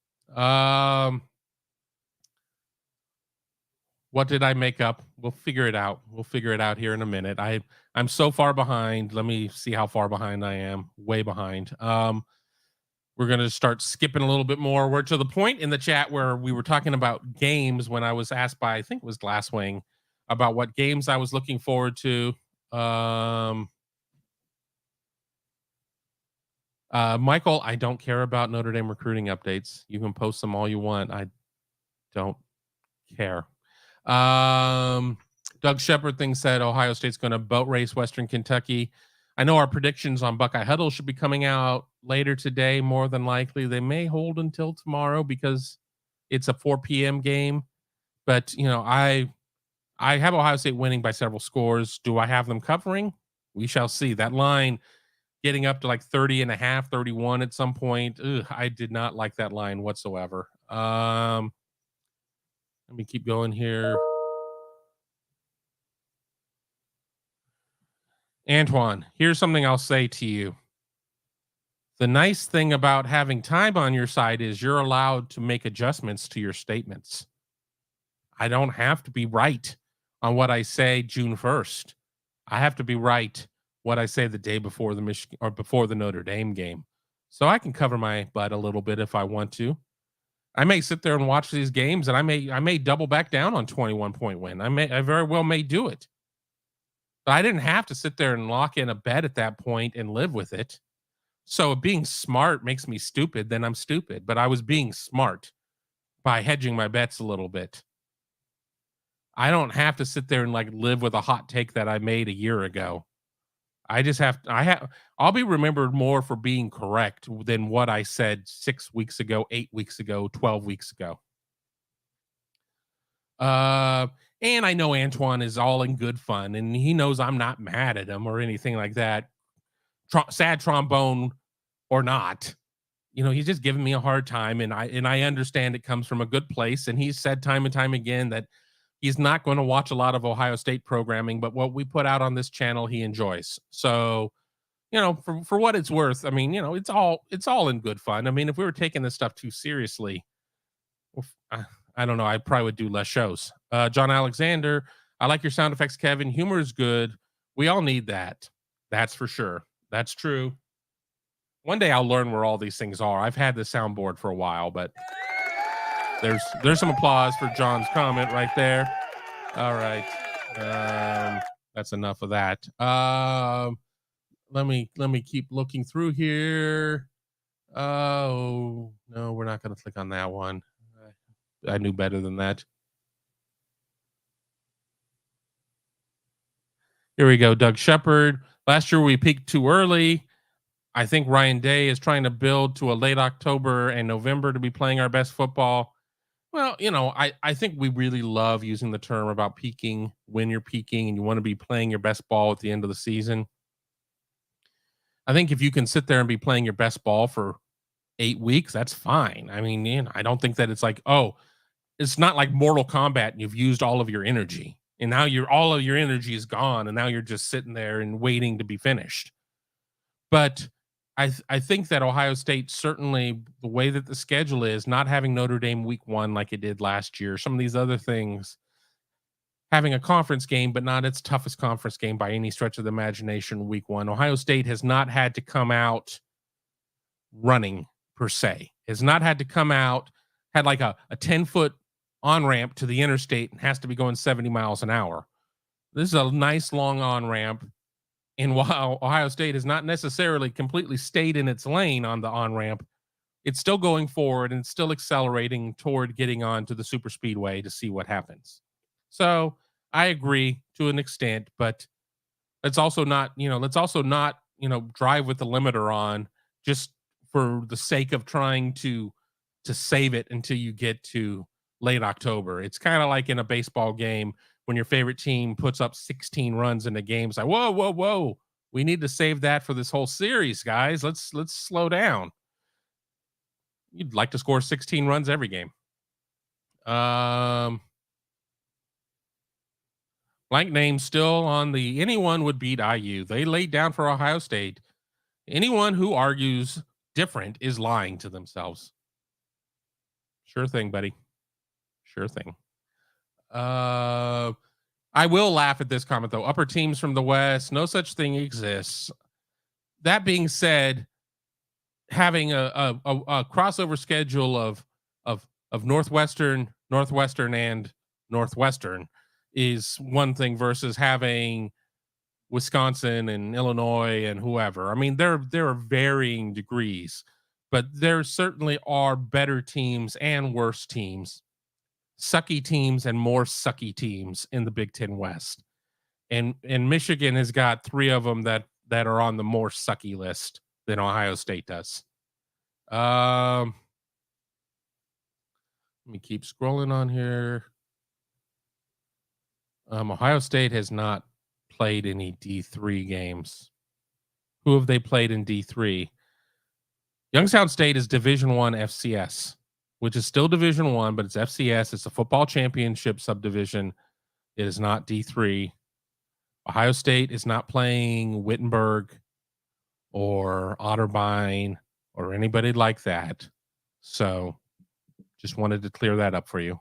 What did I make up? We'll figure it out. We'll figure it out here in a minute. I'm so far behind. Let me see how far behind I am. Way behind. We're going to start skipping a little bit more. We're to the point in the chat where we were talking about games when I was asked by, I think it was Glasswing, about what games I was looking forward to. Michael, I don't care about Notre Dame recruiting updates. You can post them all you want. I don't care. Doug Shepard said Ohio State's going to boat race Western Kentucky. I know our predictions on Buckeye Huddle should be coming out later today. More than likely, they may hold until tomorrow because it's a 4 p.m. game. But I have Ohio State winning by several scores. Do I have them covering? We shall see. That line getting up to like 30 and a half, 31 at some point. I did not like that line whatsoever. Let me keep going here. Antoine, here's something I'll say to you. The nice thing about having time on your side is you're allowed to make adjustments to your statements. I don't have to be right on what I say June 1st. I have to be right what I say the day before the Michigan or before the Notre Dame game. So I can cover my butt a little bit if I want to. I may sit there and watch these games and I may double back down on 21-point win. I very well may do it. But I didn't have to sit there and lock in a bet at that point and live with it. So if being smart makes me stupid, then I'm stupid. But I was being smart by hedging my bets a little bit. I don't have to sit there and like live with a hot take that I made a year ago. I'll be remembered more for being correct than what I said 6 weeks ago, 8 weeks ago, 12 weeks ago. And I know Antoine is all in good fun and he knows I'm not mad at him or anything like that. Sad trombone or not, he's just giving me a hard time. And I understand it comes from a good place. And he's said time and time again that he's not going to watch a lot of Ohio State programming, but what we put out on this channel, he enjoys. So, for what it's worth, I mean, it's all in good fun. I mean, if we were taking this stuff too seriously, I don't know. I probably would do less shows. John Alexander, I like your sound effects, Kevin. Humor is good. We all need that. That's for sure. That's true. One day I'll learn where all these things are. I've had the soundboard for a while, but there's some applause for John's comment right there. All right. That's enough of that. Let me keep looking through here. Oh, no, we're not going to click on that one. I knew better than that. Here we go. Doug Shepard. Last year we peaked too early. I think Ryan Day is trying to build to a late October and November to be playing our best football. Well, I think we really love using the term about peaking when you're peaking and you want to be playing your best ball at the end of the season. I think if you can sit there and be playing your best ball for 8 weeks, that's fine. I mean, I don't think that it's like, oh, it's not like Mortal Kombat and you've used all of your energy and now all of your energy is gone and now you're just sitting there and waiting to be finished. But I think that Ohio State, certainly the way that the schedule is, not having Notre Dame week 1 like it did last year, some of these other things, having a conference game, but not its toughest conference game by any stretch of the imagination week 1. Ohio State has not had to come out running per se, has not had to come out, had like a 10-foot on-ramp to the interstate and has to be going 70 miles an hour. This is a nice long on-ramp. And while Ohio State has not necessarily completely stayed in its lane on the on ramp, it's still going forward and still accelerating toward getting on to the super speedway to see what happens. So I agree to an extent, but let's also not, drive with the limiter on just for the sake of trying to save it until you get to late October. It's kind of like in a baseball game when your favorite team puts up 16 runs in a game. It's like, whoa, whoa, whoa. We need to save that for this whole series, guys. Let's slow down. You'd like to score 16 runs every game. Um, Blank name still on the anyone would beat IU. They laid down for Ohio State. Anyone who argues different is lying to themselves. Sure thing, buddy. Sure thing. I will laugh at this comment though. Upper teams from the West, no such thing exists. That being said, having a crossover schedule of Northwestern, and Northwestern is one thing versus having Wisconsin and Illinois and whoever. I mean, there are varying degrees, but there certainly are better teams and worse teams, sucky teams and more sucky teams in the Big Ten West. And Michigan has got three of them that are on the more sucky list than Ohio State does. Let me keep scrolling on here. Ohio State has not played any D3 games. Who have they played in D3? Youngstown State is Division One FCS, which is still Division One, but it's FCS. It's a football championship subdivision. It is not D3. Ohio State is not playing Wittenberg or Otterbein or anybody like that. So just wanted to clear that up for you.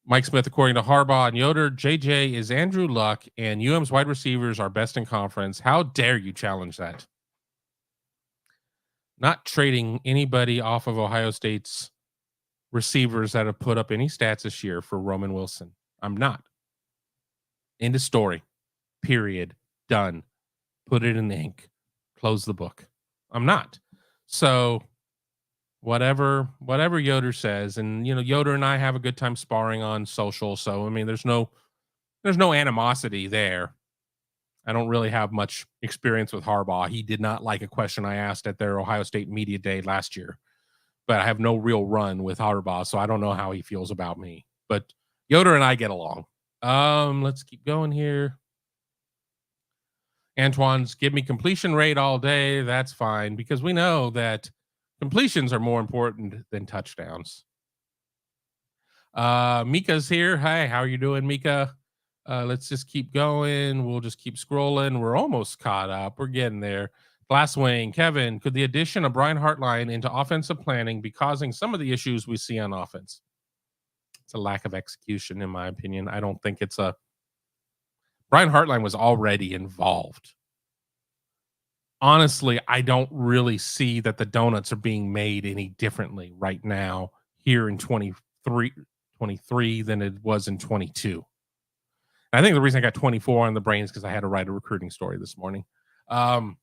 Mike Smith, according to Harbaugh and Yoder, JJ is Andrew Luck, and UM's wide receivers are best in conference. How dare you challenge that? Not trading anybody off of Ohio State's receivers that have put up any stats this year for Roman Wilson. I'm not. End of story. Period. Done. Put it in ink. Close the book. I'm not. So whatever Yoder says, and Yoder and I have a good time sparring on social. So I mean, there's no animosity there. I don't really have much experience with Harbaugh. He did not like a question I asked at their Ohio State media day last year, but I have no real run with Harbaugh, so I don't know how he feels about me. But Yoder and I get along. Let's keep going here. Antoine's give me completion rate all day. That's fine because we know that completions are more important than touchdowns. Mika's here. Hi, how are you doing, Mika? Let's just keep going. We'll just keep scrolling. We're almost caught up. We're getting there. Glasswing, Kevin, could the addition of Brian Hartline into offensive planning be causing some of the issues we see on offense? It's a lack of execution, in my opinion. I don't think it's a. Brian Hartline was already involved. Honestly, I don't really see that the donuts are being made any differently right now here in 23 than it was in 22. I think the reason I got 24 on the brain is because I had to write a recruiting story this morning. I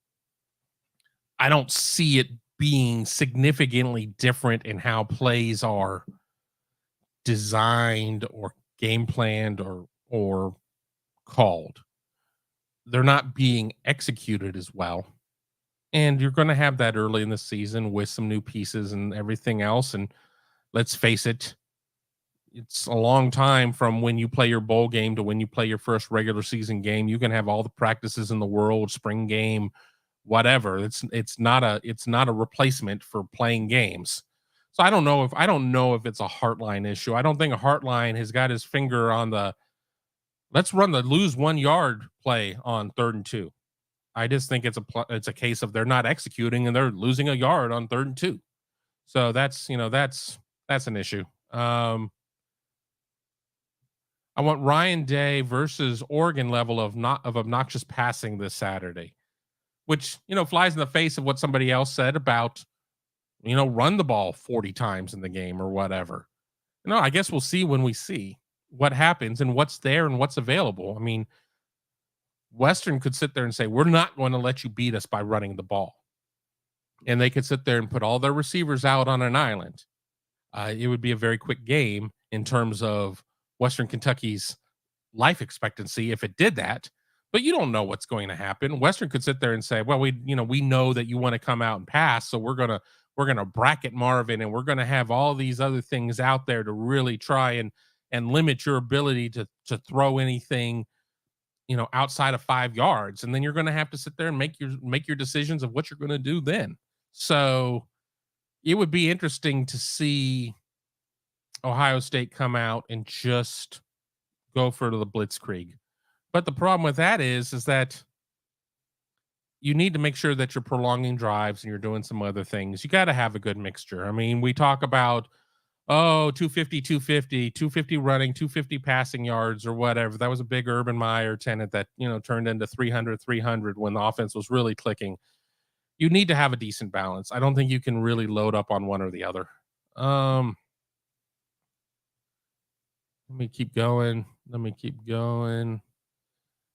don't see it being significantly different in how plays are designed or game planned or called. They're not being executed as well. And you're going to have that early in the season with some new pieces and everything else. And let's face it, it's a long time from when you play your bowl game to when you play your first regular season game. You can have all the practices in the world, spring game, whatever. It's not a replacement for playing games. So I don't know if it's a Hartline issue. I don't think a Hartline has got his finger on the let's run the lose 1 yard play on 3rd and 2. I just think it's a case of they're not executing and they're losing a yard on 3rd and 2. So that's an issue. I want Ryan Day versus Oregon level of obnoxious passing this Saturday, which flies in the face of what somebody else said about run the ball 40 times in the game or whatever. I guess we'll see when we see. what happens and what's there and what's available. I mean, Western could sit there and say, we're not going to let you beat us by running the ball. And they could sit there and put all their receivers out on an island. It would be a very quick game in terms of Western Kentucky's life expectancy if it did that. But you don't know what's going to happen. Western could sit there and say, "Well, we know that you want to come out and pass, so we're gonna bracket Marvin, and we're gonna have all these other things out there to really try and limit your ability to throw anything, outside of 5 yards, and then you're gonna have to sit there and make your decisions of what you're gonna do then." So it would be interesting to see Ohio State come out and just go for the blitzkrieg. But the problem with that is that you need to make sure that you're prolonging drives and you're doing some other things. You got to have a good mixture. I mean, we talk about, oh, 250, 250, 250 running, 250 passing yards or whatever. That was a big Urban Meyer tenant that, turned into 300, 300 when the offense was really clicking. You need to have a decent balance. I don't think you can really load up on one or the other. Let me keep going.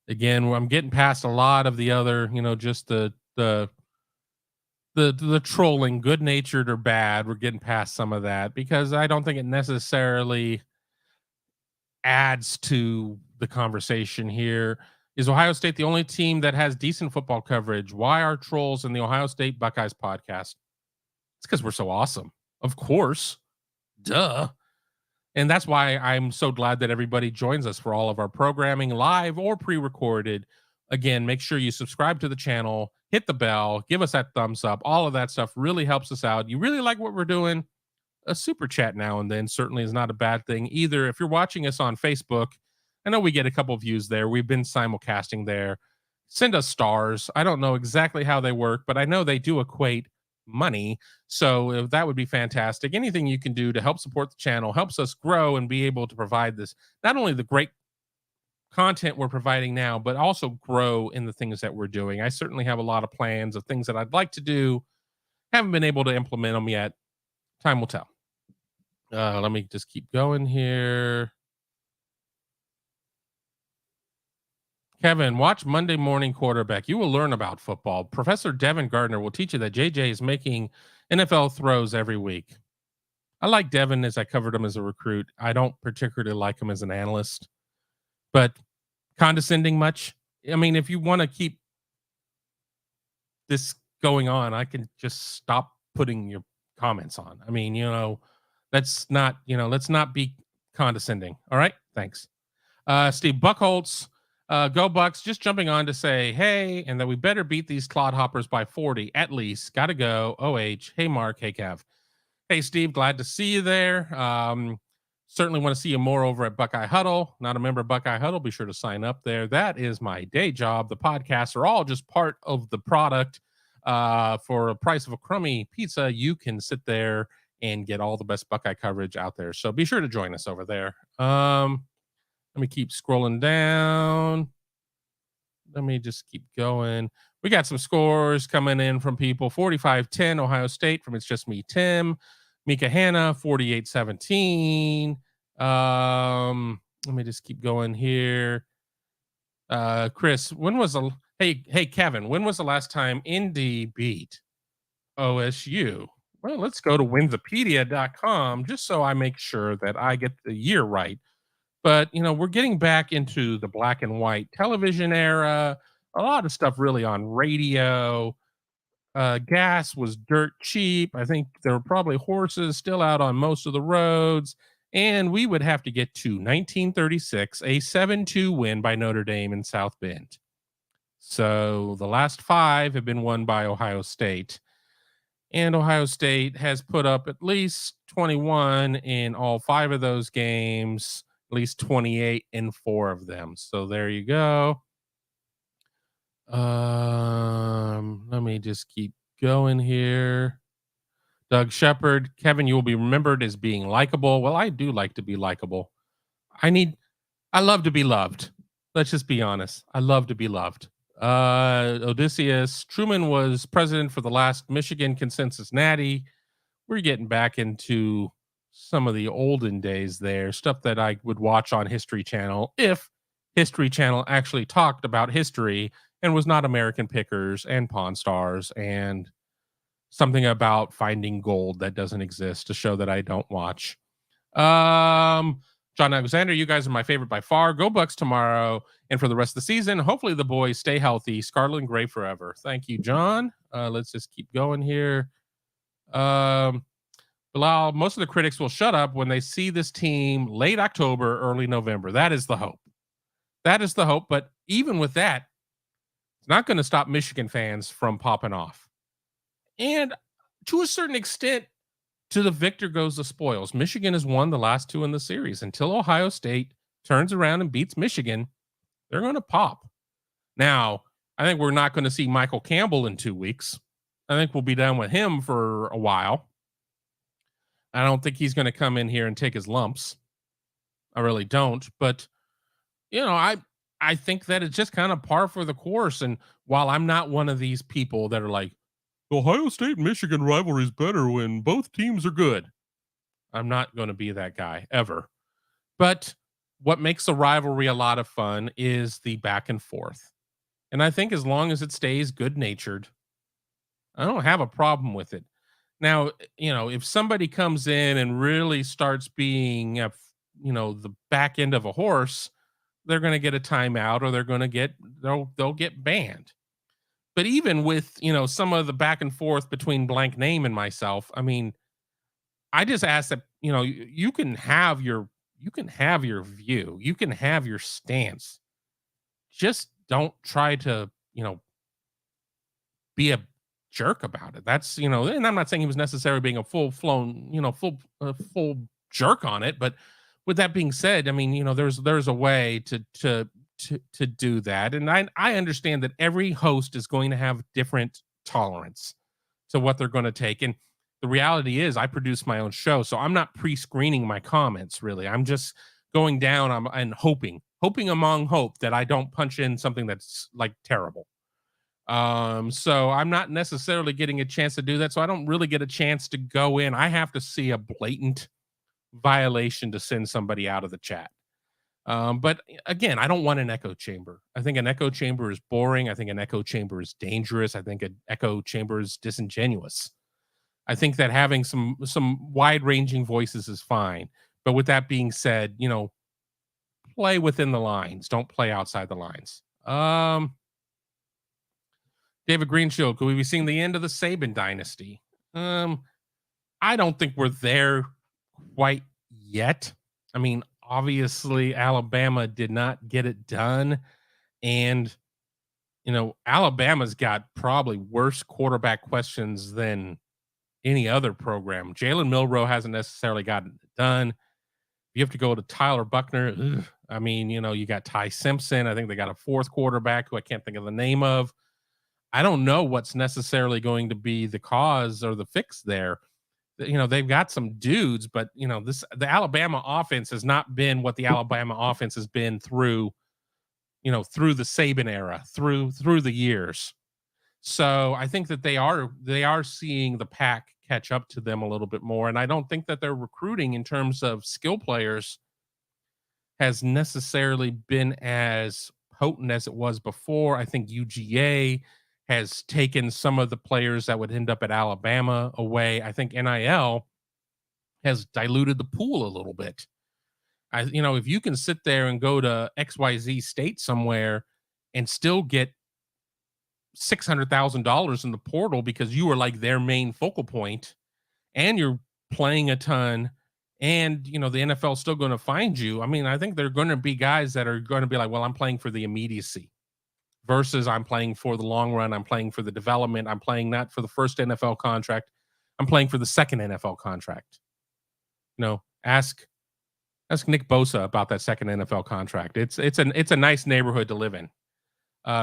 Again, I'm getting past a lot of the other, just the trolling, good natured or bad. We're getting past some of that because I don't think it necessarily adds to the conversation here. Is Ohio State the only team that has decent football coverage? Why are trolls in the Ohio State Buckeyes podcast? It's because we're so awesome. Of course. Duh. And that's why I'm so glad that everybody joins us for all of our programming, live or pre-recorded. Again, make sure you subscribe to the channel, hit the bell, give us that thumbs up. All of that stuff really helps us out. You really like what we're doing? A super chat now and then certainly is not a bad thing either. If you're watching us on Facebook, I know we get a couple views there. We've been simulcasting there. Send us stars. I don't know exactly how they work, but I know they do equate money. So that would be fantastic. Anything you can do to help support the channel helps us grow and be able to provide this, not only the great content we're providing now, but also grow in the things that we're doing. I certainly have a lot of plans of things that I'd like to do. Haven't been able to implement them yet. Time will tell. Let me just keep going here. Kevin, watch Monday Morning Quarterback. You will learn about football. Professor Devin Gardner will teach you that JJ is making NFL throws every week. I like Devin as I covered him as a recruit. I don't particularly like him as an analyst, but condescending much. I mean, if you want to keep this going on, I can just stop putting your comments on. I mean, let's not be condescending. All right. Thanks. Steve Buckholtz. Go Bucks, just jumping on to say, hey, and that we better beat these clodhoppers by 40 at least. Gotta go. OH. Hey, Mark. Hey, Kev. Hey, Steve. Glad to see you there. Certainly want to see you more over at Buckeye Huddle. Not a member of Buckeye Huddle, be sure to sign up there. That is my day job. The podcasts are all just part of the product. For a price of a crummy pizza, you can sit there and get all the best Buckeye coverage out there. So be sure to join us over there. Let me keep scrolling down. Let me just keep going. We got some scores coming in from people. 45-10 Ohio State from It's Just Me, Tim. Mika Hanna, 48-17. Let me just keep going here. Chris, hey Kevin, when was the last time Indy beat OSU? Well, let's go to Winsipedia.com just so I make sure that I get the year right. But, we're getting back into the black and white television era, a lot of stuff really on radio. Gas was dirt cheap. I think there were probably horses still out on most of the roads. And we would have to get to 1936, a 7-2 win by Notre Dame in South Bend. So the last 5 have been won by Ohio State. And Ohio State has put up at least 21 in all 5 of those games. At least 28 in 4 of them. So there you go. Let me just keep going here. Doug Shepard, Kevin, you will be remembered as being likable. Well, I do like to be likable. I love to be loved. Let's just be honest. I love to be loved. Odysseus Truman was president for the last Michigan Consensus Natty. We're getting back into some of the olden days there, stuff that I would watch on History Channel if History Channel actually talked about history and was not American Pickers and Pawn Stars and something about finding gold that doesn't exist, a show that I don't watch. John Alexander, you guys are my favorite by far. Go Bucks tomorrow and for the rest of the season. Hopefully the boys stay healthy. Scarlet and Gray forever. Thank you, John. Let's just keep going here. Bilal, most of the critics will shut up when they see this team late October, early November. That is the hope. That is the hope. But even with that, it's not going to stop Michigan fans from popping off. And to a certain extent, to the victor goes the spoils. Michigan has won the last two in the series. Until Ohio State turns around and beats Michigan, they're going to pop. Now, I think we're not going to see Michael Campbell in 2 weeks. I think we'll be done with him for a while. I don't think he's going to come in here and take his lumps. I really don't. But, I think that it's just kind of par for the course. And while I'm not one of these people that are like, Ohio State Michigan rivalry is better when both teams are good, I'm not going to be that guy ever. But what makes a rivalry a lot of fun is the back and forth. And I think as long as it stays good natured, I don't have a problem with it. Now, if somebody comes in and really starts being, the back end of a horse, they're going to get a timeout or they'll get banned. But even with, some of the back and forth between blank name and myself, I mean, I just ask that, you can have your view, you can have your stance. Just don't try to, be a jerk about it. That's, and I'm not saying he was necessarily being a full jerk on it, but with that being said, I mean, there's a way to do that. And I understand that every host is going to have different tolerance to what they're going to take. And the reality is I produce my own show, so I'm not pre-screening my comments really. I'm just going down and hoping among hope that I don't punch in something that's like terrible. So I'm not necessarily getting a chance to do that. So I don't really get a chance to go in. I have to see a blatant violation to send somebody out of the chat. But again, I don't want an echo chamber. I think an echo chamber is boring. I think an echo chamber is dangerous. I think an echo chamber is disingenuous. I think that having some wide-ranging voices is fine. But with that being said, play within the lines. Don't play outside the lines. David Greenshield, could we be seeing the end of the Saban dynasty? I don't think we're there quite yet. I mean, obviously, Alabama did not get it done. And, Alabama's got probably worse quarterback questions than any other program. Jalen Milroe hasn't necessarily gotten it done. You have to go to Tyler Buckner. Ugh. I mean, you got Ty Simpson. I think they got a fourth quarterback who I can't think of the name of. I don't know what's necessarily going to be the cause or the fix there. They've got some dudes, but the Alabama offense has not been what the Alabama offense has been through the Saban era, through the years. So I think that they are seeing the pack catch up to them a little bit more. And I don't think that their recruiting in terms of skill players has necessarily been as potent as it was before. I think UGA has taken some of the players that would end up at Alabama away. I think NIL has diluted the pool a little bit. If you can sit there and go to XYZ state somewhere and still get $600,000 in the portal because you are like their main focal point and you're playing a ton and, the NFL is still going to find you. I mean, I think there are going to be guys that are going to be like, well, I'm playing for the immediacy. Versus I'm playing for the long run. I'm playing for the development. I'm playing not for the first NFL contract. I'm playing for the second NFL contract. Ask Nick Bosa about that second NFL contract. It's a nice neighborhood to live in.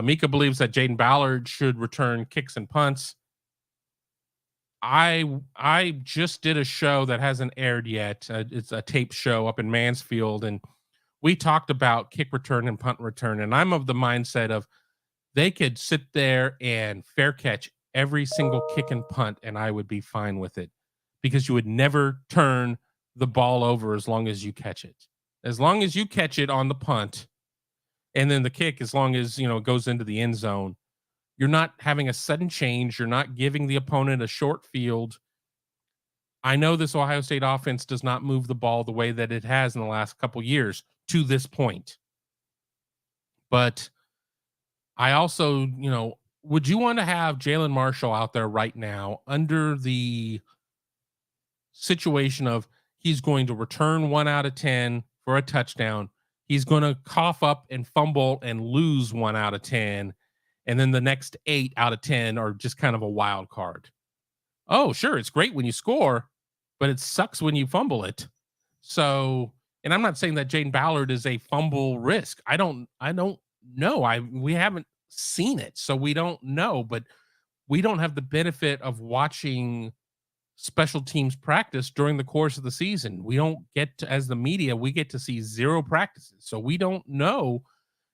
Mika believes that Jaden Ballard should return kicks and punts. I just did a show that hasn't aired yet. It's a tape show up in Mansfield, and we talked about kick return and punt return. And I'm of the mindset of they could sit there and fair catch every single kick and punt, and I would be fine with it because you would never turn the ball over as long as you catch it. As long as you catch it on the punt and then the kick, as long as, it goes into the end zone, you're not having a sudden change. You're not giving the opponent a short field. I know this Ohio State offense does not move the ball the way that it has in the last couple years to this point. But I also, would you want to have Jalen Marshall out there right now under the situation of he's going to return 1 out of 10 for a touchdown? He's going to cough up and fumble and lose 1 out of 10. And then the next 8 out of 10 are just kind of a wild card. Oh, sure. It's great when you score, but it sucks when you fumble it. So, and I'm not saying that Jaden Ballard is a fumble risk. I don't know. We haven't seen it, so we don't know, but we don't have the benefit of watching special teams practice during the course of the season. We don't get to, as the media, we get to see 0 practices. So we don't know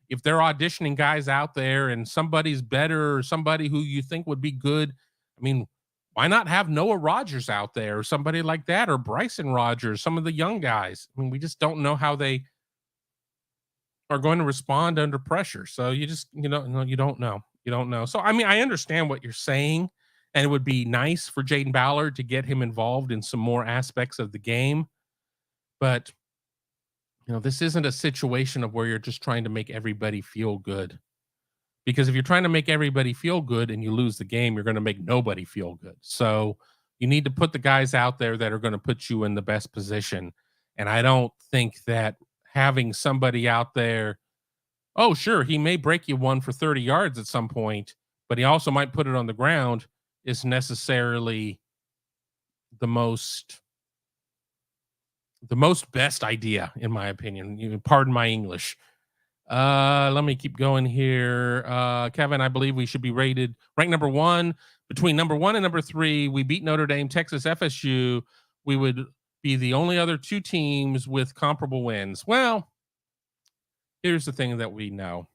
if they're auditioning guys out there and somebody's better or somebody who you think would be good. I mean, why not have Noah Rogers out there or somebody like that, or Bryson Rogers, some of the young guys? I mean, we just don't know how they are going to respond under pressure. So you just, no, you don't know. You don't know. So, I mean, I understand what you're saying, and it would be nice for Jaden Ballard to get him involved in some more aspects of the game. But, this isn't a situation of where you're just trying to make everybody feel good. Because if you're trying to make everybody feel good and you lose the game, you're going to make nobody feel good. So you need to put the guys out there that are going to put you in the best position. And I don't think that having somebody out there, oh, sure, he may break you one for 30 yards at some point, but he also might put it on the ground, is necessarily the most best idea, in my opinion. Pardon my English. Let me keep going here. Kevin, I believe we should be ranked number 1. Between number 1 and number 3, we beat Notre Dame, Texas, FSU. We would be the only other 2 teams with comparable wins. Well, here's the thing that we know.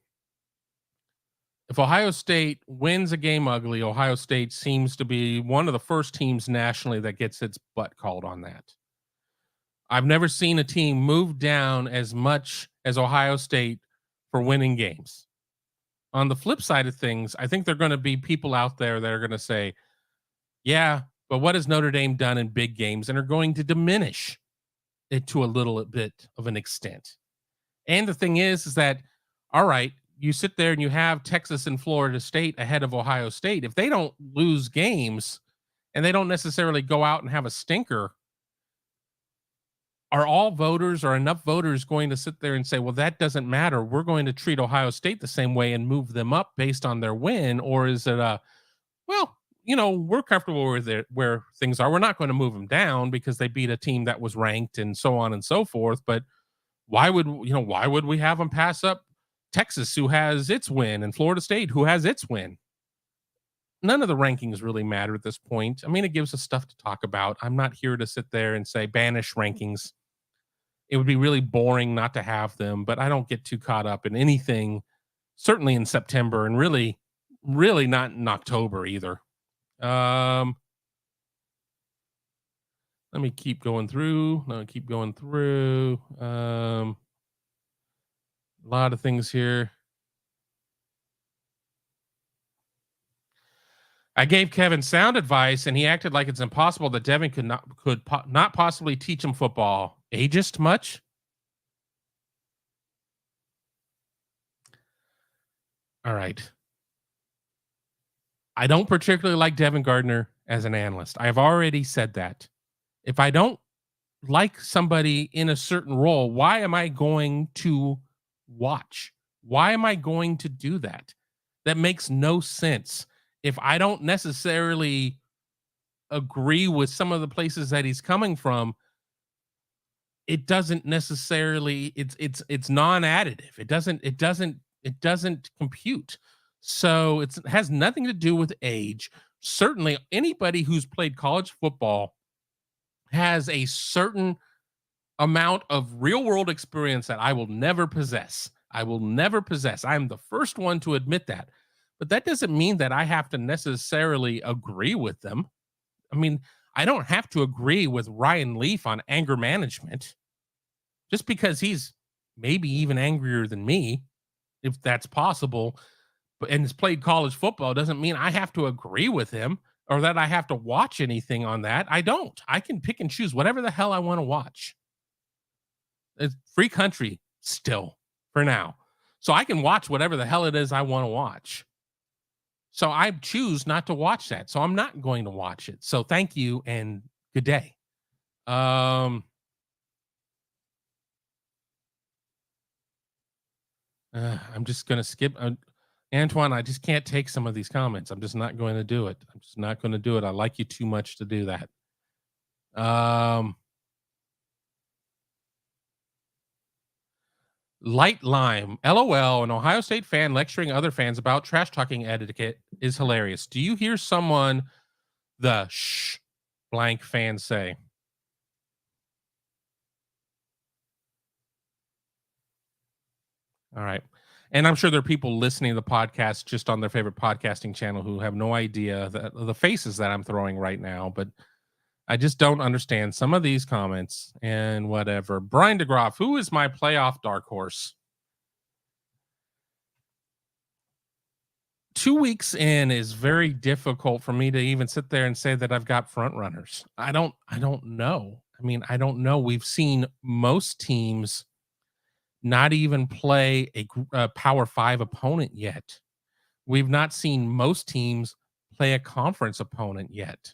If Ohio State wins a game ugly, Ohio State seems to be one of the first teams nationally that gets its butt called on that. I've never seen a team move down as much as Ohio State for winning games. On the flip side of things, I think there are going to be people out there that are going to say, yeah, but what has Notre Dame done in big games, and are going to diminish it to a little bit of an extent. And the thing is that, all right, you sit there and you have Texas and Florida State ahead of Ohio State. If they don't lose games and they don't necessarily go out and have a stinker, are all voters or enough voters going to sit there and say, well, that doesn't matter, we're going to treat Ohio State the same way and move them up based on their win? Or is it well, we're comfortable where things are. We're not going to move them down because they beat a team that was ranked and so on and so forth. But why would we have them pass up Texas, who has its win, and Florida State, who has its win? None of the rankings really matter at this point. I mean, it gives us stuff to talk about. I'm not here to sit there and say banish rankings. It would be really boring not to have them, but I don't get too caught up in anything, certainly in September, and really not in October either. Let me keep going through. A lot of things here. I gave Kevin sound advice, and he acted like it's impossible that Devin could not possibly teach him football. Ageist much? All right. I don't particularly like Devin Gardner as an analyst. I've already said that. If I don't like somebody in a certain role, why am I going to watch? Why am I going to do that? That makes no sense. If I don't necessarily agree with some of the places that he's coming from, it doesn't necessarily, it's non-additive. It doesn't compute. So it has nothing to do with age. Certainly anybody who's played college football has a certain amount of real world experience that I will never possess. I'm the first one to admit that. But that doesn't mean that I have to necessarily agree with them. I mean, I don't have to agree with Ryan Leaf on anger management just because he's maybe even angrier than me, if that's possible, but and has played college football doesn't mean I have to agree with him or that I have to watch anything on that. I don't. I can pick and choose whatever the hell I want to watch. It's free country still for now. So I can watch whatever the hell it is I want to watch. So I choose not to watch that. So I'm not going to watch it. So thank you and good day. Um I'm just going to skip Antoine, I just can't take some of these comments. I'm just not going to do it. I'm just not going to do it. I like you too much to do that. Um Light Lime, LOL, an Ohio State fan lecturing other fans about trash talking etiquette is hilarious. Do you hear someone the shh blank fan say? All right. And I'm sure there are people listening to the podcast just on their favorite podcasting channel who have no idea the faces that I'm throwing right now, but I just don't understand some of these comments and whatever. Brian DeGroff, who is my playoff dark horse? 2 weeks in is very difficult for me to even sit there and say that I've got front runners. I don't know. I mean, I don't know. We've seen most teams not even play a Power 5 opponent yet. We've not seen most teams play a conference opponent yet.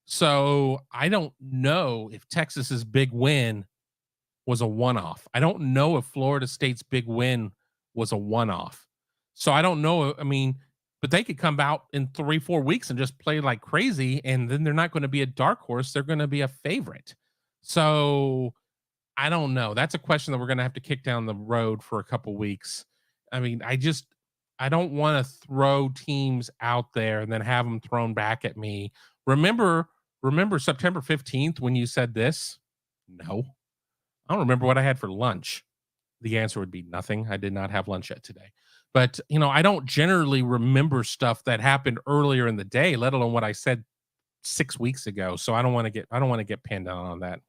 So, I don't know if Texas's big win was a one-off. I don't know if Florida State's big win was a one-off. So I don't know. I mean, but they could come out in 3, 4 weeks and just play like crazy, and then they're not going to be a dark horse. They're going to be a favorite. So I don't know. That's a question that we're going to have to kick down the road for a couple weeks. I mean, I don't want to throw teams out there and then have them thrown back at me. Remember, remember September 15th when you said this? No. I don't remember what I had for lunch. The answer would be nothing. I did not have lunch yet today. But, I don't generally remember stuff that happened earlier in the day, let alone what I said 6 weeks ago. So I don't want to get pinned down on that.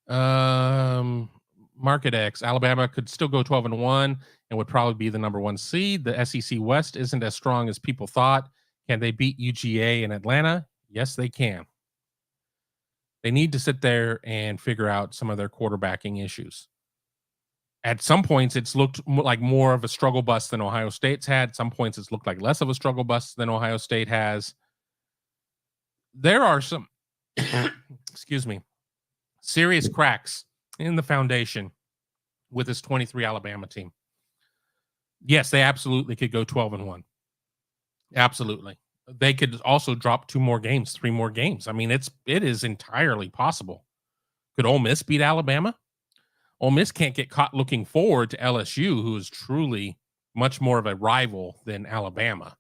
Um Market X, Alabama could still go 12-1 and would probably be the number 1 seed. The SEC West isn't as strong as people thought. Can they beat UGA in Atlanta? Yes, they can. They need to sit there and figure out some of their quarterbacking issues. At some points, it's looked like more of a struggle bus than Ohio State's had. Some points, it's looked like less of a struggle bus than Ohio State has. There are some, excuse me, serious cracks in the foundation with this 23 Alabama team. Yes, they absolutely could go 12-1. Absolutely. They could also drop 2 more games, 3 more games. I mean, it is entirely possible. Could Ole Miss beat Alabama? Ole Miss can't get caught looking forward to LSU, who is truly much more of a rival than Alabama.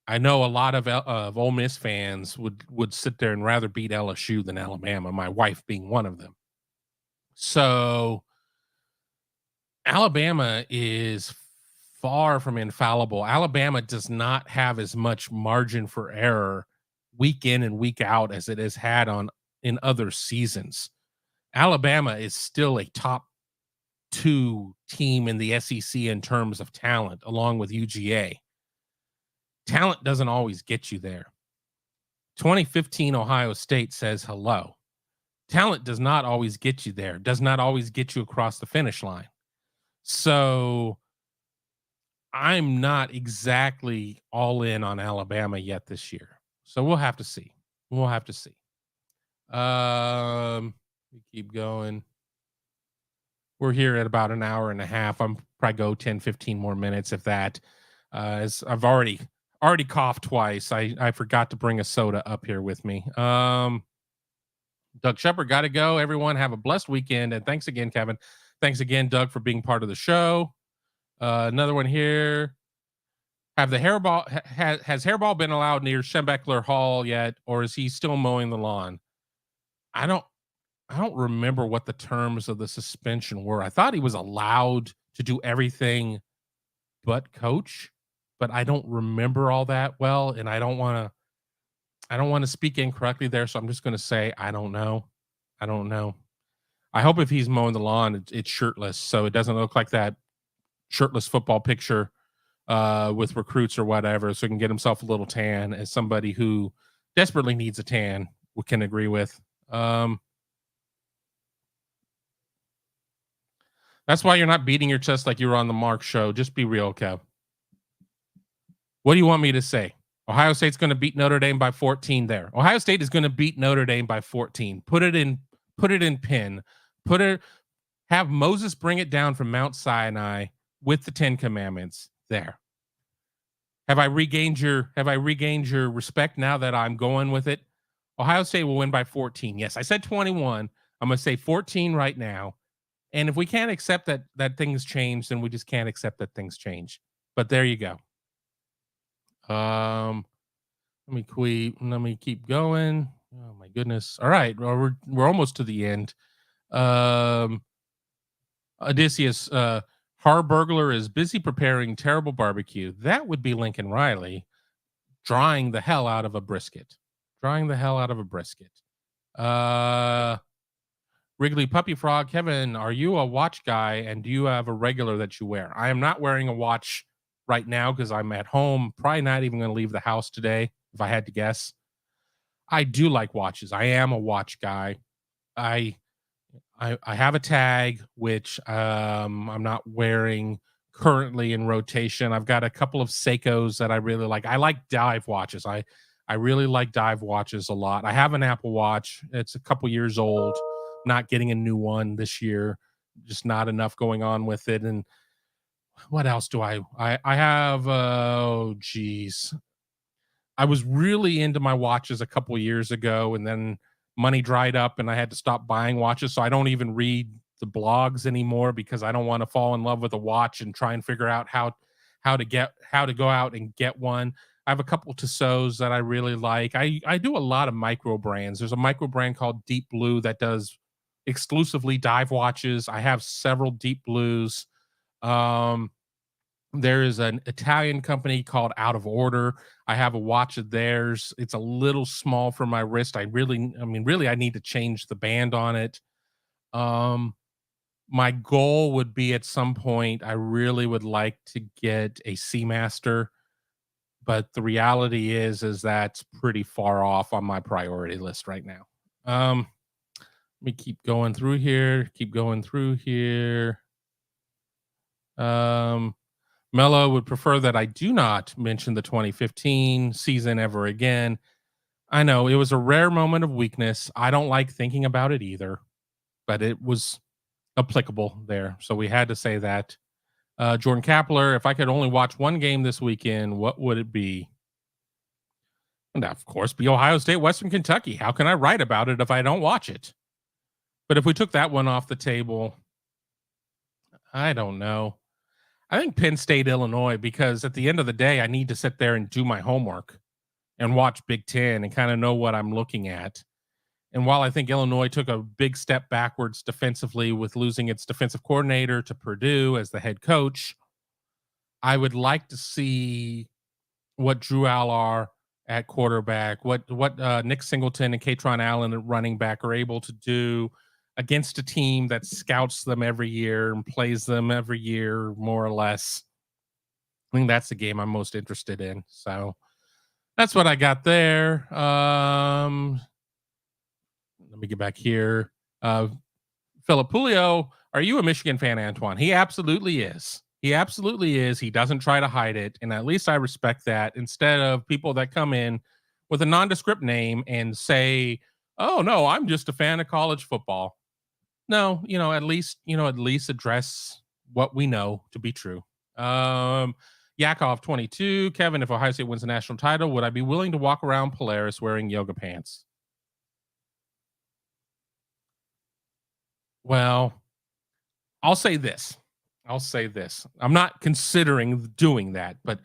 I know a lot of Ole Miss fans would sit there and rather beat LSU than Alabama, my wife being one of them. So Alabama is far from infallible. Alabama does not have as much margin for error week in and week out as it has had on in other seasons. Alabama is still a top 2 team in the SEC in terms of talent, along with UGA. Talent doesn't always get you there. 2015 Ohio State says hello. Talent does not always get you there, does not always get you across the finish line. So I'm not exactly all in on Alabama yet this year. So we'll have to see. We'll have to see. We keep going. We're here at about an hour and a half. I'm probably go 10, 15 more minutes if that. As I've already coughed twice. I forgot to bring a soda up here with me. Doug Shepard, got to go. Everyone have a blessed weekend. And thanks again, Kevin. Thanks again, Doug, for being part of the show. Another one here. Have the hairball has hairball been allowed near Schembechler Hall yet, or is he still mowing the lawn? I don't remember what the terms of the suspension were. I thought he was allowed to do everything but coach. but I don't remember all that well, and I don't want to speak incorrectly there, so I'm just going to say I don't know. I don't know. I hope if he's mowing the lawn, it's shirtless, so it doesn't look like that shirtless football picture with recruits or whatever, so he can get himself a little tan. As somebody who desperately needs a tan, we can agree with. That's why you're not beating your chest like you were on the Mark show. Just be real, Kev. What do you want me to say? Ohio State's going to beat Notre Dame by 14 there. Ohio State is going to beat Notre Dame by 14. Put it in pin. Put it have Moses bring it down from Mount Sinai with the 10 commandments there. Have I regained your respect now that I'm going with it? Ohio State will win by 14. Yes, I said 21. I'm going to say 14 right now. And if we can't accept that things change, then we just can't accept that things change. But there you go. Let me keep going. Oh my goodness. All right. Well, we're almost to the end. Odysseus, Harburglar is busy preparing terrible barbecue. That would be Lincoln Riley drying the hell out of a brisket. Wrigley Puppy Frog, Kevin, are you a watch guy and do you have a regular that you wear? I am not wearing a watch right now because I'm at home. Probably not even going to leave the house today, if I had to guess. I do like watches. I am a watch guy. I have a tag, which I'm not wearing currently in rotation. I've got a couple of Seikos that I really like. I like dive watches. I really like dive watches a lot. I have an Apple Watch. It's a couple years old. Not getting a new one this year. Just not enough going on with it. And what else do I have? Oh, geez. I was really into my watches a couple years ago, and then money dried up and I had to stop buying watches. So I don't even read the blogs anymore because I don't want to fall in love with a watch and try and figure out how to go out and get one. I have a couple Tussauds that I really like. I do a lot of micro brands. There's a micro brand called Deep Blue that does exclusively dive watches. I have several Deep Blues. There is an Italian company called Out of Order. I have a watch of theirs. It's a little small for my wrist. Really, I need to change the band on it. My goal would be at some point, I really would like to get a Seamaster, but the reality is that's pretty far off on my priority list right now. Let me keep going through here. Mello would prefer that I do not mention the 2015 season ever again. I know it was a rare moment of weakness. I don't like thinking about it either, but it was applicable there. So we had to say that. Jordan Kapler, if I could only watch one game this weekend, what would it be? And of course, be Ohio State, Western Kentucky. How can I write about it if I don't watch it? But if we took that one off the table, I don't know. I think Penn State, Illinois, because at the end of the day, I need to sit there and do my homework and watch Big Ten and kind of know what I'm looking at. And while I think Illinois took a big step backwards defensively with losing its defensive coordinator to Purdue as the head coach, I would like to see what Drew Allar at quarterback, what Nick Singleton and Katron Allen at running back are able to do against a team that scouts them every year and plays them every year, more or less. I think that's the game I'm most interested in. So that's what I got there. Let me get back here. Philip Pulio, are you a Michigan fan, Antoine? He absolutely is. He doesn't try to hide it. And at least I respect that, instead of people that come in with a nondescript name and say, oh, no, I'm just a fan of college football. No, at least address what we know to be true. Yakov 22, Kevin, if Ohio State wins the national title, would I be willing to walk around Polaris wearing yoga pants? Well, I'll say this. I'm not considering doing that, but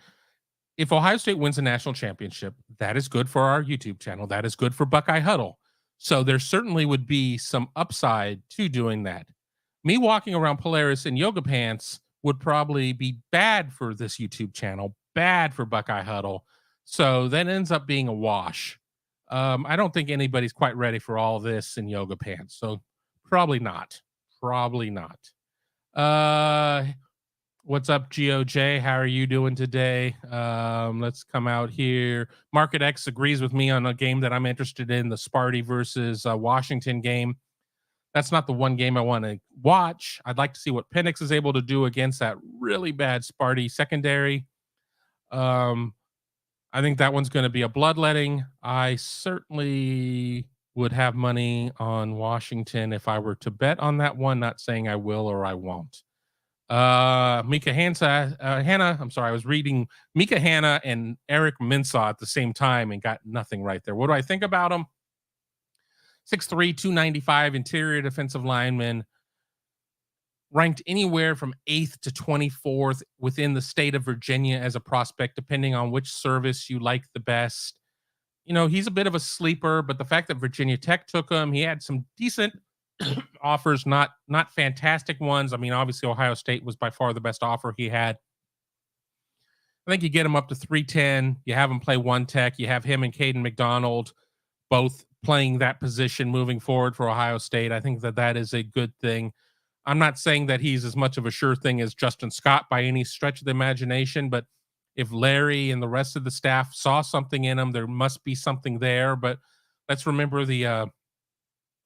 if Ohio State wins a national championship, that is good for our YouTube channel. That is good for Buckeye Huddle. So there certainly would be some upside to doing that. Me walking around Polaris in yoga pants would probably be bad for this YouTube channel, bad for Buckeye Huddle. So that ends up being a wash. I don't think anybody's quite ready for all this in yoga pants. So probably not. Probably not. Uh, what's up, GOJ? How are you doing today? Let's come out here. Market X agrees with me on a game that I'm interested in, the Sparty versus Washington game. That's not the one game I want to watch. I'd like to see what Penix is able to do against that really bad Sparty secondary. Um, I think that one's going to be a bloodletting. I certainly would have money on Washington if I were to bet on that one. Not saying I will or I won't. Hannah. I'm sorry. I was reading Mika Hanna and Eric Mensah at the same time and got nothing right there. What do I think about them? 6'3", 295 interior defensive lineman, ranked anywhere from 8th to 24th within the state of Virginia as a prospect, depending on which service you like the best. You know, he's a bit of a sleeper, but the fact that Virginia Tech took him, he had some decent offers, not fantastic ones. I mean, obviously Ohio State was by far the best offer he had. I think you get him up to 310. You have him play one tech. You have him and Caden McDonald both playing that position moving forward for Ohio State. I think that that is a good thing. I'm not saying that he's as much of a sure thing as Justin Scott by any stretch of the imagination, but if Larry and the rest of the staff saw something in him, there must be something there. But let's remember the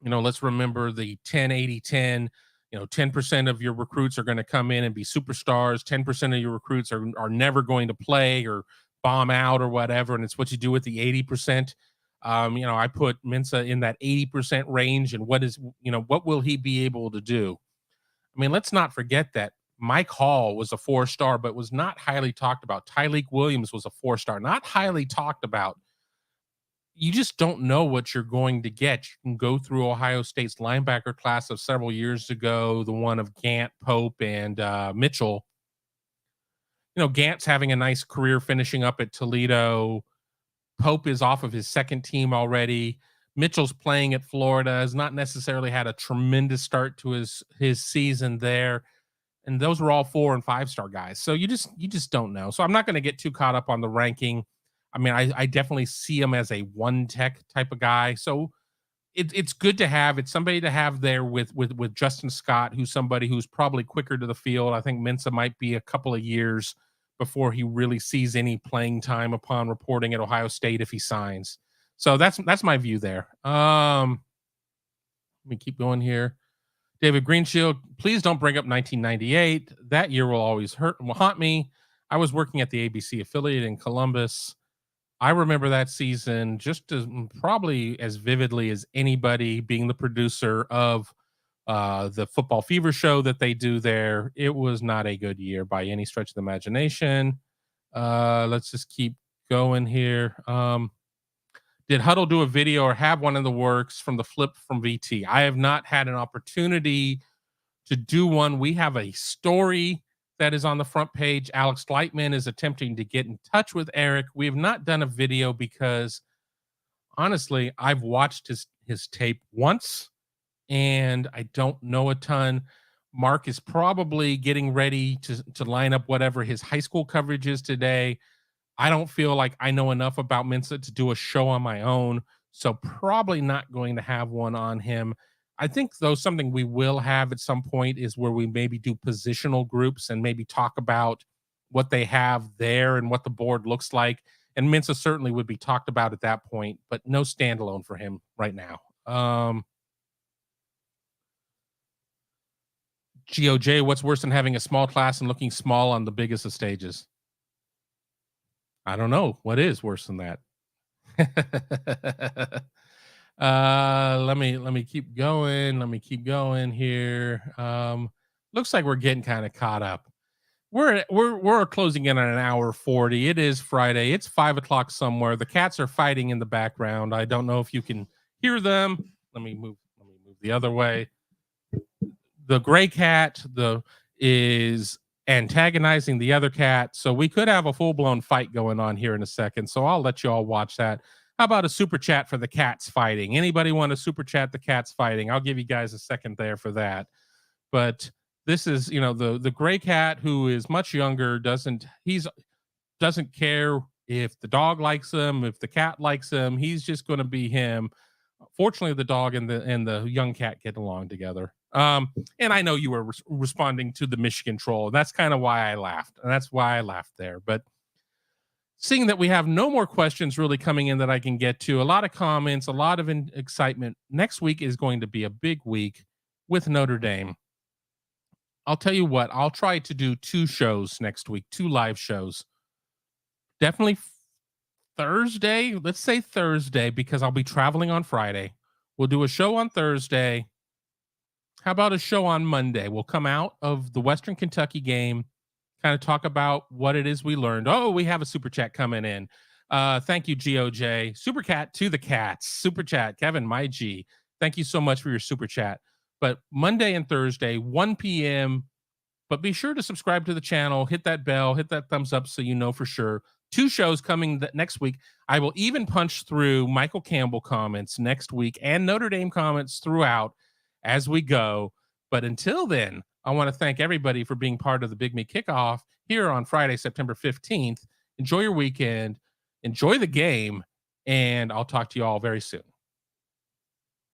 10-80-10. 10% of your recruits are going to come in and be superstars. 10% of your recruits are never going to play or bomb out or whatever. And it's what you do with the 80%. I put Mensah in that 80% range. And what will he be able to do? I mean, let's not forget that Mike Hall was a 4-star, but was not highly talked about. Tyleik Williams was a 4-star, not highly talked about. You just don't know what you're going to get. You can go through Ohio State's linebacker class of several years ago, the one of Gant, Pope, and Mitchell. Gant's having a nice career finishing up at Toledo. Pope is off of his second team already. Mitchell's playing at Florida, has not necessarily had a tremendous start to his season there. And those were all 4- and 5-star guys. So you just don't know. So I'm not going to get too caught up on the ranking. I mean, I definitely see him as a one tech type of guy. So it's good to have. It's somebody to have there with Justin Scott, who's somebody who's probably quicker to the field. I think Mensah might be a couple of years before he really sees any playing time upon reporting at Ohio State if he signs. So that's my view there. Let me keep going here. David Greenshield, please don't bring up 1998. That year will always haunt me. I was working at the ABC affiliate in Columbus. I remember that season just probably as vividly as anybody, being the producer of the Football Fever show that they do there. It was not a good year by any stretch of the imagination. Let's just keep going here. Did Huddle do a video or have one in the works from the flip from VT? I have not had an opportunity to do one. We have a story that is on the front page. Alex Lightman is attempting to get in touch with Eric. We have not done a video because, honestly, I've watched his tape once, and I don't know a ton. Mark is probably getting ready to line up whatever his high school coverage is today. I don't feel like I know enough about Mensah to do a show on my own, so probably not going to have one on him. I think, though, something we will have at some point is where we maybe do positional groups and maybe talk about what they have there and what the board looks like. And Mensah certainly would be talked about at that point, but no standalone for him right now. GOJ, what's worse than having a small class and looking small on the biggest of stages? I don't know. What is worse than that? Let me keep going. Let me keep going here. Looks like we're getting kind of caught up. We're closing in on an hour 40. It is Friday. It's 5:00 somewhere. The cats are fighting in the background. I don't know if you can hear them. Let me move the other way. The gray cat is antagonizing the other cat, so we could have a full-blown fight going on here in a second, so I'll let you all watch that. How about a super chat for the cats fighting? Anybody want to super chat the cats fighting? I'll give you guys a second there for that. But this is, the gray cat, who is much younger, doesn't doesn't care if the dog likes him, if the cat likes him. He's just going to be him. Fortunately, the dog and the young cat get along together. And I know you were responding to the Michigan troll. And that's kind of why I laughed. And that's why I laughed there. But seeing that we have no more questions really coming in that I can get to, a lot of comments, a lot of excitement. Next week is going to be a big week with Notre Dame. I'll tell you what, I'll try to do 2 shows next week, 2 live shows. Definitely Thursday. Let's say Thursday because I'll be traveling on Friday. We'll do a show on Thursday. How about a show on Monday? We'll come out of the Western Kentucky game, kind of talk about what it is we learned. Oh, we have a super chat coming in. Thank you, GOJ. Super cat to the cats. Super chat, Kevin, my G. Thank you so much for your super chat. But Monday and Thursday, 1 p.m. But be sure to subscribe to the channel, hit that bell, hit that thumbs up so you know for sure. 2 shows coming next week. I will even punch through Michael Campbell comments next week and Notre Dame comments throughout as we go. But until then, I want to thank everybody for being part of the Big Me Kickoff here on Friday, September 15th. Enjoy your weekend. Enjoy the game. And I'll talk to you all very soon.